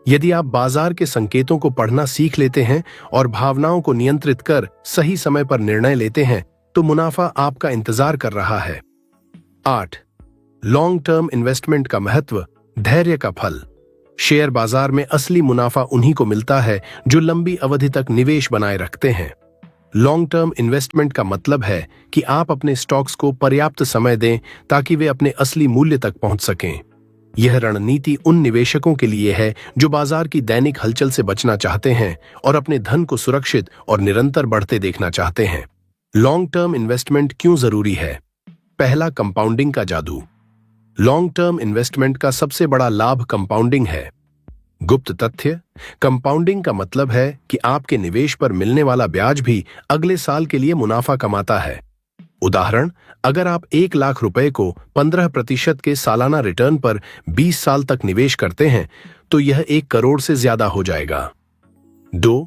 यदि आप बाजार के संकेतों को पढ़ना सीख लेते हैं और भावनाओं को नियंत्रित कर सही समय पर निर्णय लेते हैं, तो मुनाफा आपका इंतजार कर रहा है। 8. लॉन्ग टर्म इन्वेस्टमेंट का महत्व, धैर्य का फल। शेयर बाजार में असली मुनाफा उन्हीं को मिलता है जो लंबी अवधि तक निवेश बनाए रखते हैं। लॉन्ग टर्म इन्वेस्टमेंट का मतलब है कि आप अपने स्टॉक्स को पर्याप्त समय दें ताकि वे अपने असली मूल्य तक पहुंच सकें। यह रणनीति उन निवेशकों के लिए है जो बाजार की दैनिक हलचल से बचना चाहते हैं और अपने धन को सुरक्षित और निरंतर बढ़ते देखना चाहते हैं। लॉन्ग टर्म इन्वेस्टमेंट क्यों जरूरी है? पहला, कंपाउंडिंग का जादू। लॉन्ग टर्म इन्वेस्टमेंट का सबसे बड़ा लाभ कंपाउंडिंग है। गुप्त तथ्य, कंपाउंडिंग का मतलब है कि आपके निवेश पर मिलने वाला ब्याज भी अगले साल के लिए मुनाफा कमाता है। उदाहरण, अगर आप 1 लाख रुपए को 15% के सालाना रिटर्न पर 20 साल तक निवेश करते हैं तो यह 1 करोड़ से ज्यादा हो जाएगा। 2.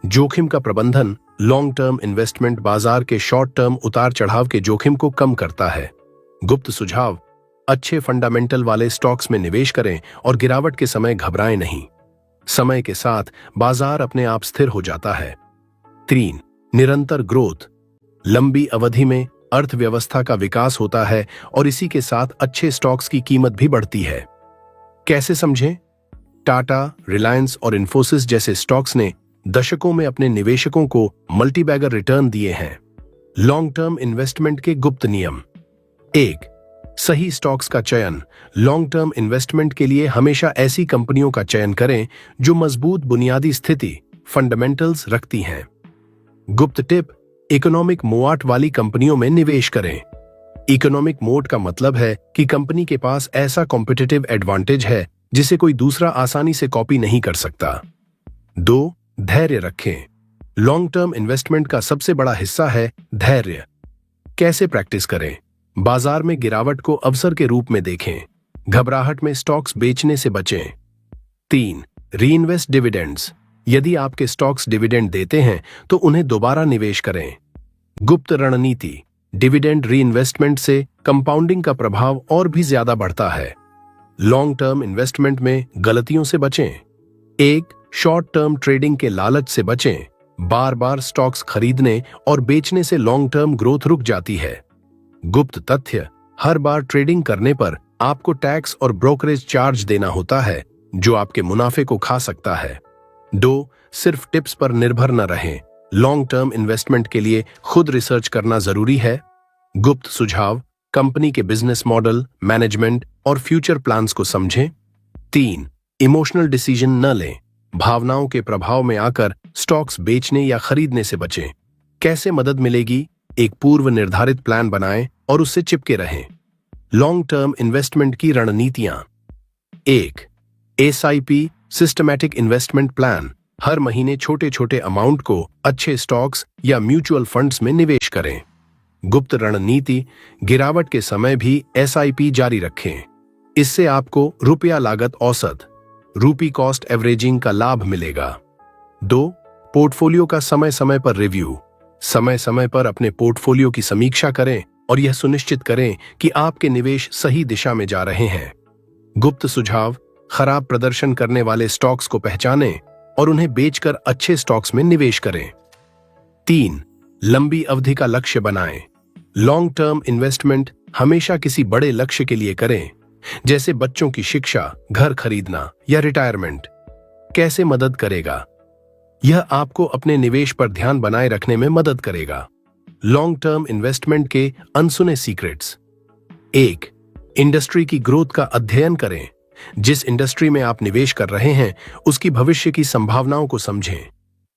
जोखिम का प्रबंधन। लॉन्ग टर्म इन्वेस्टमेंट बाजार के शॉर्ट टर्म उतार चढ़ाव के जोखिम को कम करता है। गुप्त सुझाव, अच्छे फंडामेंटल वाले स्टॉक्स में निवेश करें और गिरावट के समय घबराएं नहीं। समय के साथ बाजार अपने आप स्थिर हो जाता है। 3. निरंतर ग्रोथ। लंबी अवधि में अर्थव्यवस्था का विकास होता है और इसी के साथ अच्छे स्टॉक्स की कीमत भी बढ़ती है। कैसे समझें? टाटा, रिलायंस और इन्फोसिस जैसे स्टॉक्स ने दशकों में अपने निवेशकों को मल्टीबैगर रिटर्न दिए हैं। लॉन्ग टर्म इन्वेस्टमेंट के गुप्त नियम। 1. सही स्टॉक्स का चयन। लॉन्ग टर्म इन्वेस्टमेंट के लिए हमेशा ऐसी कंपनियों का चयन करें जो मजबूत बुनियादी स्थिति, फंडामेंटल्स रखती हैं। गुप्त टिप, इकोनॉमिक मोआट वाली कंपनियों में निवेश करें। इकोनॉमिक मोट का मतलब है कि कंपनी के पास ऐसा कॉम्पिटिटिव एडवांटेज है जिसे कोई दूसरा आसानी से कॉपी नहीं कर सकता। 2. धैर्य रखें। लॉन्ग टर्म इन्वेस्टमेंट का सबसे बड़ा हिस्सा है धैर्य। कैसे प्रैक्टिस करें? बाजार में गिरावट को अवसर के रूप में देखें। घबराहट में स्टॉक्स बेचने से बचें। 3. Reinvest dividends. यदि आपके स्टॉक्स डिविडेंड देते हैं तो उन्हें दोबारा निवेश करें। गुप्त रणनीति, डिविडेंड रीइन्वेस्टमेंट से कंपाउंडिंग का प्रभाव और भी ज्यादा बढ़ता है। लॉन्ग टर्म इन्वेस्टमेंट में गलतियों से बचें। 1. शॉर्ट टर्म ट्रेडिंग के लालच से बचें। बार बार स्टॉक्स खरीदने और बेचने से लॉन्ग टर्म ग्रोथ रुक जाती है। गुप्त तथ्य, हर बार ट्रेडिंग करने पर आपको टैक्स और ब्रोकरेज चार्ज देना होता है जो आपके मुनाफे को खा सकता है। 2. सिर्फ टिप्स पर निर्भर न रहें। लॉन्ग टर्म इन्वेस्टमेंट के लिए खुद रिसर्च करना जरूरी है। गुप्त सुझाव, कंपनी के बिजनेस मॉडल, मैनेजमेंट और फ्यूचर प्लान्स को समझें। 3. इमोशनल डिसीजन न लें। भावनाओं के प्रभाव में आकर स्टॉक्स बेचने या खरीदने से बचें। कैसे मदद मिलेगी? एक पूर्व निर्धारित प्लान बनाएं और उससे चिपके रहें। लॉन्ग टर्म इन्वेस्टमेंट की रणनीतियां। 1. SIP systematic investment plan. हर महीने छोटे छोटे अमाउंट को अच्छे स्टॉक्स या म्यूचुअल फंड्स में निवेश करें। गुप्त रणनीति, गिरावट के समय भी एसआईपी जारी रखें। इससे आपको रुपया लागत औसत रूपी कॉस्ट एवरेजिंग का लाभ मिलेगा। 2. पोर्टफोलियो का समय समय पर रिव्यू। समय समय पर अपने पोर्टफोलियो की समीक्षा करें और यह सुनिश्चित करें कि आपके निवेश सही दिशा में जा रहे हैं। गुप्त सुझाव, खराब प्रदर्शन करने वाले स्टॉक्स को पहचानें और उन्हें बेचकर अच्छे स्टॉक्स में निवेश करें। 3. लंबी अवधि का लक्ष्य बनाएं। लॉन्ग टर्म इन्वेस्टमेंट हमेशा किसी बड़े लक्ष्य के लिए करें, जैसे बच्चों की शिक्षा, घर खरीदना या रिटायरमेंट। कैसे मदद करेगा? यह आपको अपने निवेश पर ध्यान बनाए रखने में मदद करेगा। लॉन्ग टर्म इन्वेस्टमेंट के अनसुने सीक्रेट्स। 1. इंडस्ट्री की ग्रोथ का अध्ययन करें। जिस इंडस्ट्री में आप निवेश कर रहे हैं उसकी भविष्य की संभावनाओं को समझें।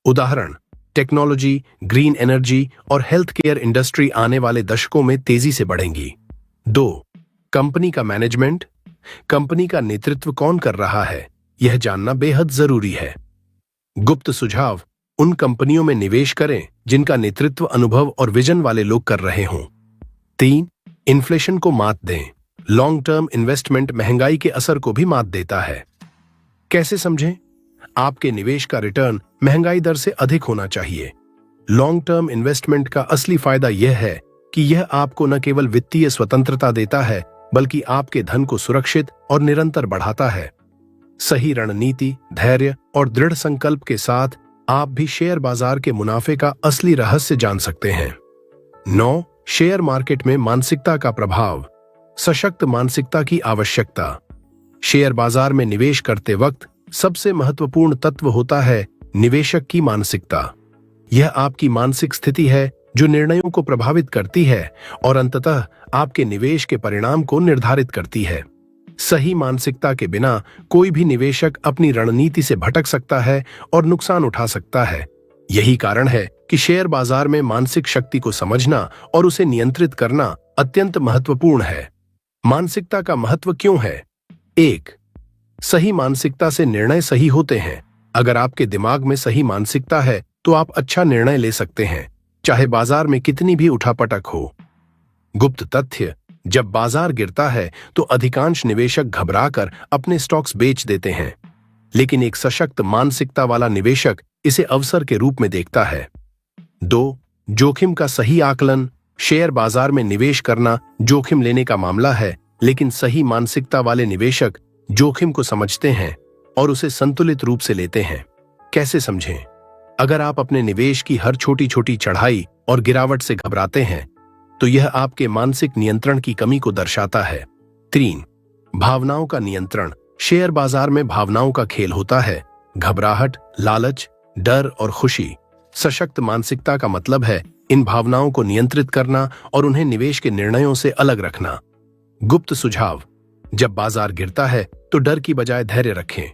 उदाहरण, टेक्नोलॉजी, ग्रीन एनर्जी और हेल्थ केयर इंडस्ट्री आने वाले दशकों में तेजी से बढ़ेंगी। 2. कंपनी का मैनेजमेंट। कंपनी का नेतृत्व कौन कर रहा है, यह जानना बेहद जरूरी है। गुप्त सुझाव, उन कंपनियों में निवेश करें जिनका नेतृत्व अनुभव और विजन वाले लोग कर रहे हों। 3. इन्फ्लेशन को मात दें। लॉन्ग टर्म इन्वेस्टमेंट महंगाई के असर को भी मात देता है। कैसे समझें? आपके निवेश का रिटर्न महंगाई दर से अधिक होना चाहिए। लॉन्ग टर्म इन्वेस्टमेंट का असली फायदा यह है कि यह आपको न केवल वित्तीय स्वतंत्रता देता है बल्कि आपके धन को सुरक्षित और निरंतर बढ़ाता है। सही रणनीति, धैर्य और दृढ़ संकल्प के साथ आप भी शेयर बाजार के मुनाफे का असली रहस्य जान सकते हैं। 9. शेयर मार्केट में मानसिकता का प्रभाव। सशक्त मानसिकता की आवश्यकता। शेयर बाजार में निवेश करते वक्त सबसे महत्वपूर्ण तत्व होता है निवेशक की मानसिकता। यह आपकी मानसिक स्थिति है जो निर्णयों को प्रभावित करती है और अंततः आपके निवेश के परिणाम को निर्धारित करती है। सही मानसिकता के बिना कोई भी निवेशक अपनी रणनीति से भटक सकता है और नुकसान उठा सकता है। यही कारण है कि शेयर बाजार में मानसिक शक्ति को समझना और उसे नियंत्रित करना अत्यंत महत्वपूर्ण है। मानसिकता का महत्व क्यों है? 1. सही मानसिकता से निर्णय सही होते हैं। अगर आपके दिमाग में सही मानसिकता है तो आप अच्छा निर्णय ले सकते हैं, चाहे बाजार में कितनी भी उठापटक हो। गुप्त तथ्य, जब बाजार गिरता है तो अधिकांश निवेशक घबराकर अपने स्टॉक्स बेच देते हैं, लेकिन एक सशक्त मानसिकता वाला निवेशक इसे अवसर के रूप में देखता है। 2. जोखिम का सही आकलन। शेयर बाजार में निवेश करना जोखिम लेने का मामला है, लेकिन सही मानसिकता वाले निवेशक जोखिम को समझते हैं और उसे संतुलित रूप से लेते हैं। कैसे समझें? अगर आप अपने निवेश की हर छोटी छोटी चढ़ाई और गिरावट से घबराते हैं तो यह आपके मानसिक नियंत्रण की कमी को दर्शाता है। 3. भावनाओं का नियंत्रण। शेयर बाजार में भावनाओं का खेल होता है। घबराहट, लालच, डर और खुशी। सशक्त मानसिकता का मतलब है इन भावनाओं को नियंत्रित करना और उन्हें निवेश के निर्णयों से अलग रखना। गुप्त सुझाव, जब बाजार गिरता है तो डर की बजाय धैर्य रखें।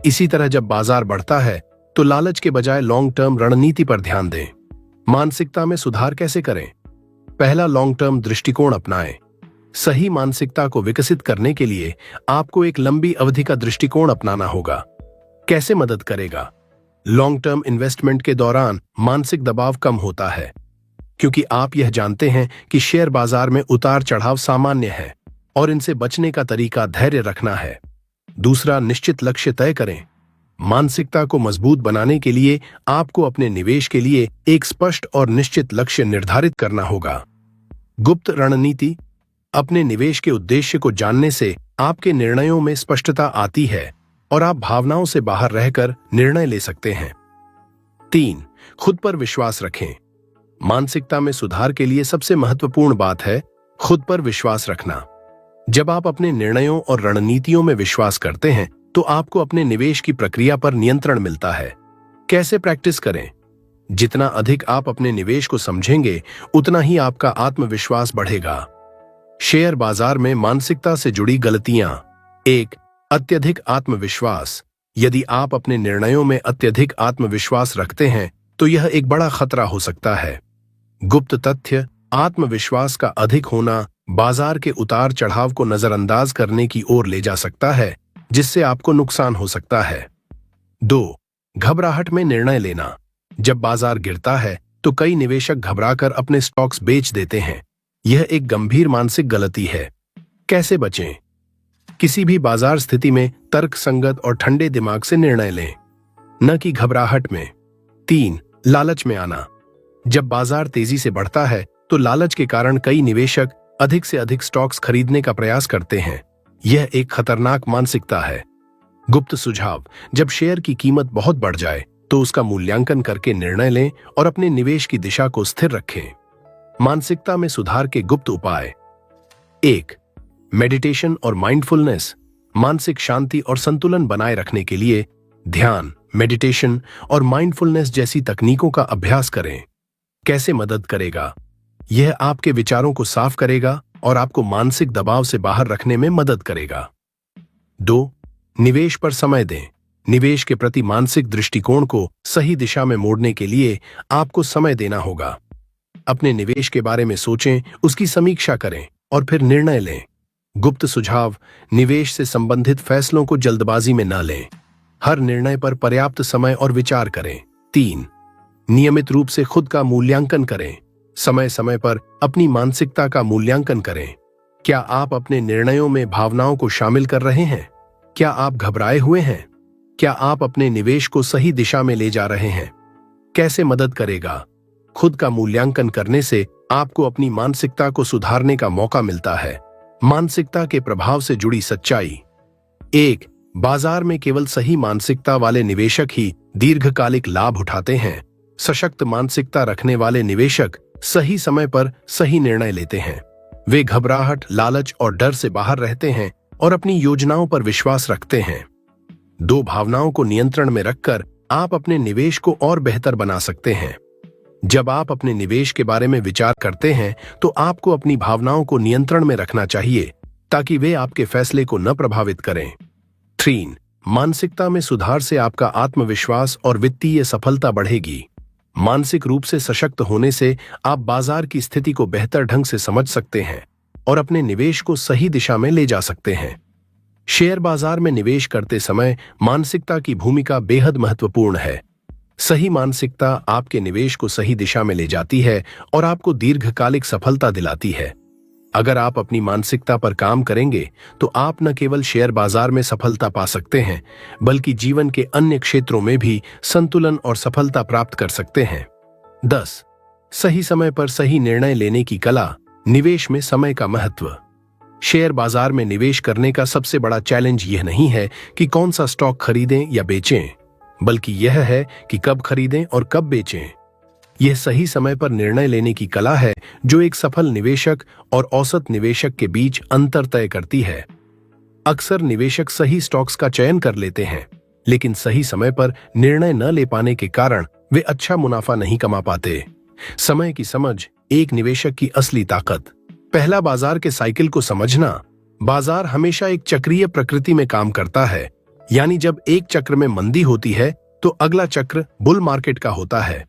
इसी तरह जब बाजार बढ़ता है तो लालच के बजाय लॉन्ग टर्म रणनीति पर ध्यान दें। मानसिकता में सुधार कैसे करें? पहला, लॉन्ग टर्म दृष्टिकोण अपनाएं। सही मानसिकता को विकसित करने के लिए आपको एक लंबी अवधि का दृष्टिकोण अपनाना होगा। कैसे मदद करेगा? लॉन्ग टर्म इन्वेस्टमेंट के दौरान मानसिक दबाव कम होता है, क्योंकि आप यह जानते हैं कि शेयर बाजार में उतार चढ़ाव सामान्य है और इनसे बचने का तरीका धैर्य रखना है। दूसरा, निश्चित लक्ष्य तय करें। मानसिकता को मजबूत बनाने के लिए आपको अपने निवेश के लिए एक स्पष्ट और निश्चित लक्ष्य निर्धारित करना होगा। गुप्त रणनीति, अपने निवेश के उद्देश्य को जानने से आपके निर्णयों में स्पष्टता आती है और आप भावनाओं से बाहर रहकर निर्णय ले सकते हैं। 3. खुद पर विश्वास रखें। मानसिकता में सुधार के लिए सबसे महत्वपूर्ण बात है खुद पर विश्वास रखना। जब आप अपने निर्णयों और रणनीतियों में विश्वास करते हैं तो आपको अपने निवेश की प्रक्रिया पर नियंत्रण मिलता है। कैसे प्रैक्टिस करें? जितना अधिक आप अपने निवेश को समझेंगे उतना ही आपका आत्मविश्वास बढ़ेगा। शेयर बाजार में मानसिकता से जुड़ी गलतियां। 1. अत्यधिक आत्मविश्वास। यदि आप अपने निर्णयों में अत्यधिक आत्मविश्वास रखते हैं तो यह एक बड़ा खतरा हो सकता है। गुप्त तथ्य, आत्मविश्वास का अधिक होना बाजार के उतार चढ़ाव को नजरअंदाज करने की ओर ले जा सकता है, जिससे आपको नुकसान हो सकता है। 2. घबराहट में निर्णय लेना। जब बाजार गिरता है तो कई निवेशक घबराकर अपने स्टॉक्स बेच देते हैं। यह एक गंभीर मानसिक गलती है। कैसे बचें? किसी भी बाजार स्थिति में तर्क संगत और ठंडे दिमाग से निर्णय लें, न कि घबराहट में। 3. लालच में आना। जब बाजार तेजी से बढ़ता है तो लालच के कारण कई निवेशक अधिक से अधिक स्टॉक्स खरीदने का प्रयास करते हैं। यह एक खतरनाक मानसिकता है। गुप्त सुझाव: जब शेयर की कीमत बहुत बढ़ जाए तो उसका मूल्यांकन करके निर्णय लें और अपने निवेश की दिशा को स्थिर रखें। मानसिकता में सुधार के गुप्त उपाय: 1. मेडिटेशन और माइंडफुलनेस। मानसिक शांति और संतुलन बनाए रखने के लिए ध्यान, मेडिटेशन और माइंडफुलनेस जैसी तकनीकों का अभ्यास करें। कैसे मदद करेगा? यह आपके विचारों को साफ करेगा और आपको मानसिक दबाव से बाहर रखने में मदद करेगा। 2. निवेश पर समय दें। निवेश के प्रति मानसिक दृष्टिकोण को सही दिशा में मोड़ने के लिए आपको समय देना होगा। अपने निवेश के बारे में सोचें, उसकी समीक्षा करें और फिर निर्णय लें। गुप्त सुझाव: निवेश से संबंधित फैसलों को जल्दबाजी में न लें। हर निर्णय पर पर्याप्त समय और विचार करें। 3. नियमित रूप से खुद का मूल्यांकन करें। समय समय पर अपनी मानसिकता का मूल्यांकन करें। क्या आप अपने निर्णयों में भावनाओं को शामिल कर रहे हैं? क्या आप घबराए हुए हैं? क्या आप अपने निवेश को सही दिशा में ले जा रहे हैं? कैसे मदद करेगा? खुद का मूल्यांकन करने से आपको अपनी मानसिकता को सुधारने का मौका मिलता है। मानसिकता के प्रभाव से जुड़ी सच्चाई: 1. बाजार में केवल सही मानसिकता वाले निवेशक ही दीर्घकालिक लाभ उठाते हैं। सशक्त मानसिकता रखने वाले निवेशक सही समय पर सही निर्णय लेते हैं। वे घबराहट, लालच और डर से बाहर रहते हैं और अपनी योजनाओं पर विश्वास रखते हैं। 2. भावनाओं को नियंत्रण में रखकर आप अपने निवेश को और बेहतर बना सकते हैं। जब आप अपने निवेश के बारे में विचार करते हैं तो आपको अपनी भावनाओं को नियंत्रण में रखना चाहिए ताकि वे आपके फैसले को न प्रभावित करें। 3. मानसिकता में सुधार से आपका आत्मविश्वास और वित्तीय सफलता बढ़ेगी। मानसिक रूप से सशक्त होने से आप बाजार की स्थिति को बेहतर ढंग से समझ सकते हैं और अपने निवेश को सही दिशा में ले जा सकते हैं। शेयर बाजार में निवेश करते समय मानसिकता की भूमिका बेहद महत्वपूर्ण है। सही मानसिकता आपके निवेश को सही दिशा में ले जाती है और आपको दीर्घकालिक सफलता दिलाती है। अगर आप अपनी मानसिकता पर काम करेंगे तो आप न केवल शेयर बाजार में सफलता पा सकते हैं बल्कि जीवन के अन्य क्षेत्रों में भी संतुलन और सफलता प्राप्त कर सकते हैं। 10. सही समय पर सही निर्णय लेने की कला। निवेश में समय का महत्व। शेयर बाजार में निवेश करने का सबसे बड़ा चैलेंज यह नहीं है कि कौन सा स्टॉक खरीदें या बेचें, बल्कि यह है कि कब खरीदें और कब बेचें। यह सही समय पर निर्णय लेने की कला है जो एक सफल निवेशक और औसत निवेशक के बीच अंतर तय करती है। अक्सर निवेशक सही स्टॉक्स का चयन कर लेते हैं, लेकिन सही समय पर निर्णय न ले पाने के कारण वे अच्छा मुनाफा नहीं कमा पाते। समय की समझ एक निवेशक की असली ताकत। पहला, बाजार के साइकिल को समझना। बाजार हमेशा एक चक्रीय प्रकृति में काम करता है, यानी जब एक चक्र में मंदी होती है तो अगला चक्र बुल मार्केट का होता है।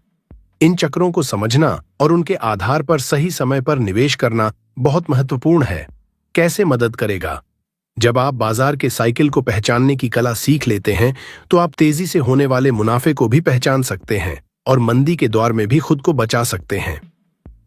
इन चक्रों को समझना और उनके आधार पर सही समय पर निवेश करना बहुत महत्वपूर्ण है। कैसे मदद करेगा? जब आप बाजार के साइकिल को पहचानने की कला सीख लेते हैं तो आप तेजी से होने वाले मुनाफे को भी पहचान सकते हैं और मंदी के दौर में भी खुद को बचा सकते हैं।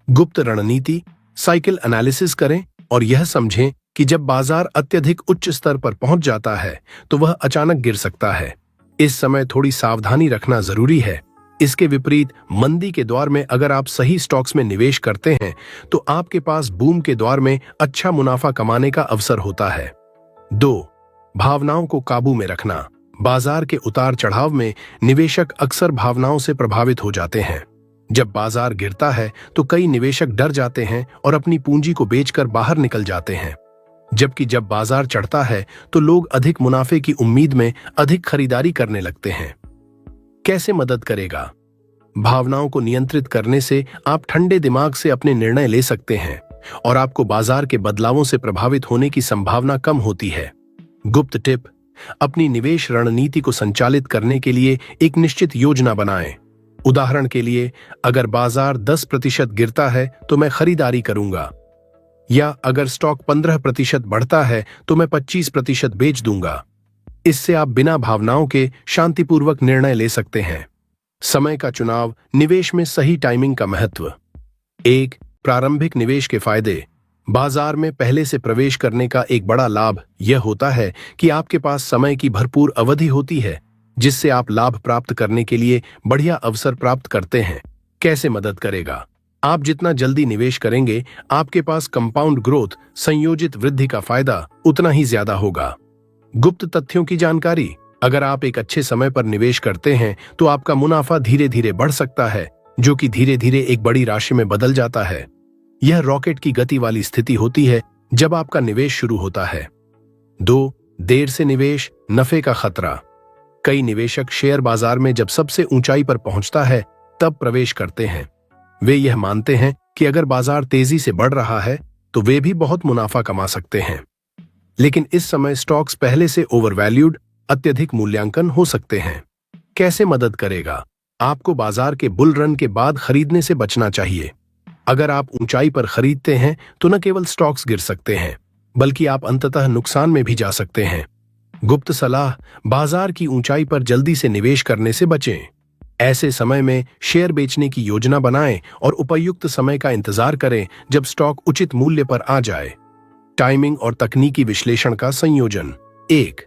गुप्त रणनीति: साइकिल एनालिसिस करें और यह समझें कि जब बाजार अत्यधिक उच्च स्तर पर पहुंच जाता है तो वह अचानक गिर सकता है। इस समय थोड़ी सावधानी रखना जरूरी है। इसके विपरीत मंदी के दौर में अगर आप सही स्टॉक्स में निवेश करते हैं तो आपके पास बूम के दौर में अच्छा मुनाफा कमाने का अवसर होता है। 2. भावनाओं को काबू में रखना। बाजार के उतार चढ़ाव में निवेशक अक्सर भावनाओं से प्रभावित हो जाते हैं। जब बाजार गिरता है तो कई निवेशक डर जाते हैं और अपनी पूंजी को बेचकर बाहर निकल जाते हैं, जबकि जब बाजार चढ़ता है तो लोग अधिक मुनाफे की उम्मीद में अधिक खरीदारी करने लगते हैं। कैसे मदद करेगा? भावनाओं को नियंत्रित करने से आप ठंडे दिमाग से अपने निर्णय ले सकते हैं और आपको बाजार के बदलावों से प्रभावित होने की संभावना कम होती है। गुप्त टिप: अपनी निवेश रणनीति को संचालित करने के लिए एक निश्चित योजना बनाएं। उदाहरण के लिए, अगर बाजार 10% गिरता है तो मैं खरीदारी करूंगा, या अगर स्टॉक 15% बढ़ता है तो मैं 25% बेच दूंगा। इससे आप बिना भावनाओं के शांतिपूर्वक निर्णय ले सकते हैं। समय का चुनाव, निवेश में सही टाइमिंग का महत्व। 1. प्रारंभिक निवेश के फायदे। बाजार में पहले से प्रवेश करने का एक बड़ा लाभ यह होता है कि आपके पास समय की भरपूर अवधि होती है, जिससे आप लाभ प्राप्त करने के लिए बढ़िया अवसर प्राप्त करते हैं। कैसे मदद करेगा? आप जितना जल्दी निवेश करेंगे, आपके पास कंपाउंड ग्रोथ, संयोजित वृद्धि का फायदा उतना ही ज्यादा होगा। गुप्त तथ्यों की जानकारी। अगर आप एक अच्छे समय पर निवेश करते हैं तो आपका मुनाफा धीरे धीरे बढ़ सकता है, जो कि धीरे धीरे एक बड़ी राशि में बदल जाता है। यह रॉकेट की गति वाली स्थिति होती है जब आपका निवेश शुरू होता है। 2. देर से निवेश, नफे का खतरा। कई निवेशक शेयर बाजार में जब सबसे ऊंचाई पर पहुंचता है तब प्रवेश करते हैं। वे यह मानते हैं कि अगर बाजार तेजी से बढ़ रहा है तो वे भी बहुत मुनाफा कमा सकते हैं। लेकिन इस समय स्टॉक्स पहले से ओवरवैल्यूड, अत्यधिक मूल्यांकन हो सकते हैं। कैसे मदद करेगा? आपको बाजार के बुल रन के बाद खरीदने से बचना चाहिए। अगर आप ऊंचाई पर खरीदते हैं तो न केवल स्टॉक्स गिर सकते हैं, बल्कि आप अंततः नुकसान में भी जा सकते हैं। गुप्त सलाह, बाजार की ऊंचाई पर जल्दी से निवेश करने से बचें। ऐसे समय में शेयर बेचने की योजना बनाएं और उपयुक्त समय का इंतजार करें जब स्टॉक उचित मूल्य पर आ जाए। टाइमिंग और तकनीकी विश्लेषण का संयोजन। 1.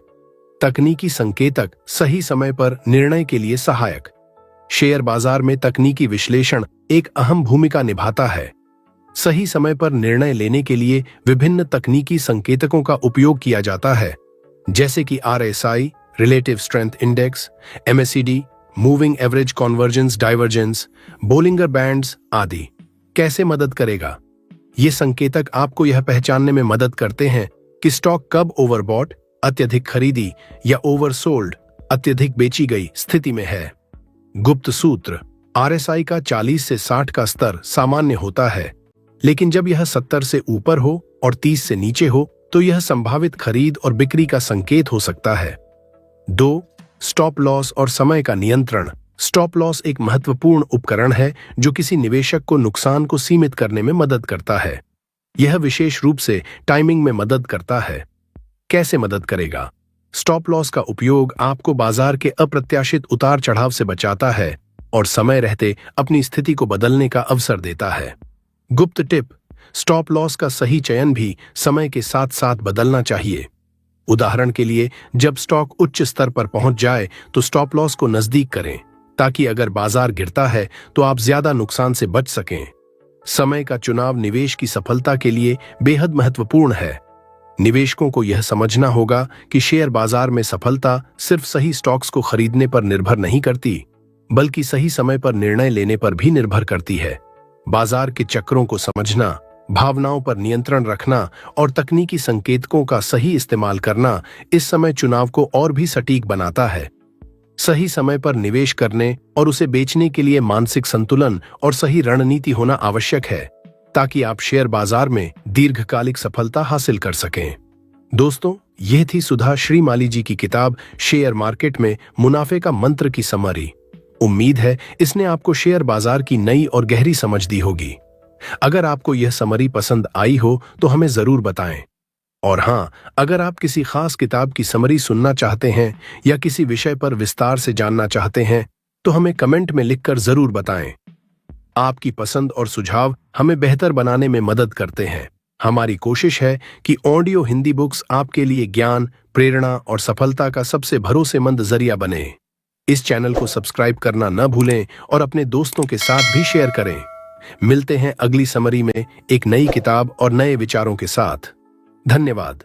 तकनीकी संकेतक, सही समय पर निर्णय के लिए सहायक। शेयर बाजार में तकनीकी विश्लेषण एक अहम भूमिका निभाता है। सही समय पर निर्णय लेने के लिए विभिन्न तकनीकी संकेतकों का उपयोग किया जाता है, जैसे कि RSI, relative strength index, MACD, moving average convergence divergence, Bollinger bands आदि। कैसे मदद करेगा? ये संकेतक आपको यह पहचानने में मदद करते हैं कि स्टॉक कब ओवरबॉट, अत्यधिक खरीदी, या ओवरसोल्ड, अत्यधिक बेची गई स्थिति में है। गुप्त सूत्र। RSI का 40 से 60 का स्तर सामान्य होता है, लेकिन जब यह 70 से ऊपर हो और 30 से नीचे हो तो यह संभावित खरीद और बिक्री का संकेत हो सकता है। 2. स्टॉप लॉस और समय का नियंत्रण। स्टॉप लॉस एक महत्वपूर्ण उपकरण है जो किसी निवेशक को नुकसान को सीमित करने में मदद करता है। यह विशेष रूप से टाइमिंग में मदद करता है। कैसे मदद करेगा? स्टॉप लॉस का उपयोग आपको बाजार के अप्रत्याशित उतार चढ़ाव से बचाता है और समय रहते अपनी स्थिति को बदलने का अवसर देता है। गुप्त टिप। स्टॉप लॉस का सही चयन भी समय के साथ साथ बदलना चाहिए। उदाहरण के लिए, जब स्टॉक उच्च स्तर पर पहुंच जाए तो स्टॉप लॉस को नजदीक करें, ताकि अगर बाजार गिरता है तो आप ज्यादा नुकसान से बच सकें। समय का चुनाव निवेश की सफलता के लिए बेहद महत्वपूर्ण है। निवेशकों को यह समझना होगा कि शेयर बाजार में सफलता सिर्फ सही स्टॉक्स को खरीदने पर निर्भर नहीं करती, बल्कि सही समय पर निर्णय लेने पर भी निर्भर करती है। बाजार के चक्रों को समझना, भावनाओं पर नियंत्रण रखना और तकनीकी संकेतकों का सही इस्तेमाल करना इस समय चुनाव को और भी सटीक बनाता है। सही समय पर निवेश करने और उसे बेचने के लिए मानसिक संतुलन और सही रणनीति होना आवश्यक है, ताकि आप शेयर बाजार में दीर्घकालिक सफलता हासिल कर सकें। दोस्तों, यह थी सुधा श्रीमाली जी की किताब शेयर मार्केट में मुनाफे का मंत्र की समरी। उम्मीद है इसने आपको शेयर बाजार की नई और गहरी समझ दी होगी। अगर आपको यह समरी पसंद आई हो तो हमें जरूर बताएं। और हाँ, अगर आप किसी खास किताब की समरी सुनना चाहते हैं या किसी विषय पर विस्तार से जानना चाहते हैं तो हमें कमेंट में लिखकर जरूर बताएं। आपकी पसंद और सुझाव हमें बेहतर बनाने में मदद करते हैं। हमारी कोशिश है कि ऑडियो हिंदी बुक्स आपके लिए ज्ञान, प्रेरणा और सफलता का सबसे भरोसेमंद जरिया बने। इस चैनल को सब्सक्राइब करना न भूलें और अपने दोस्तों के साथ भी शेयर करें। मिलते हैं अगली समरी में एक नई किताब और नए विचारों के साथ। धन्यवाद।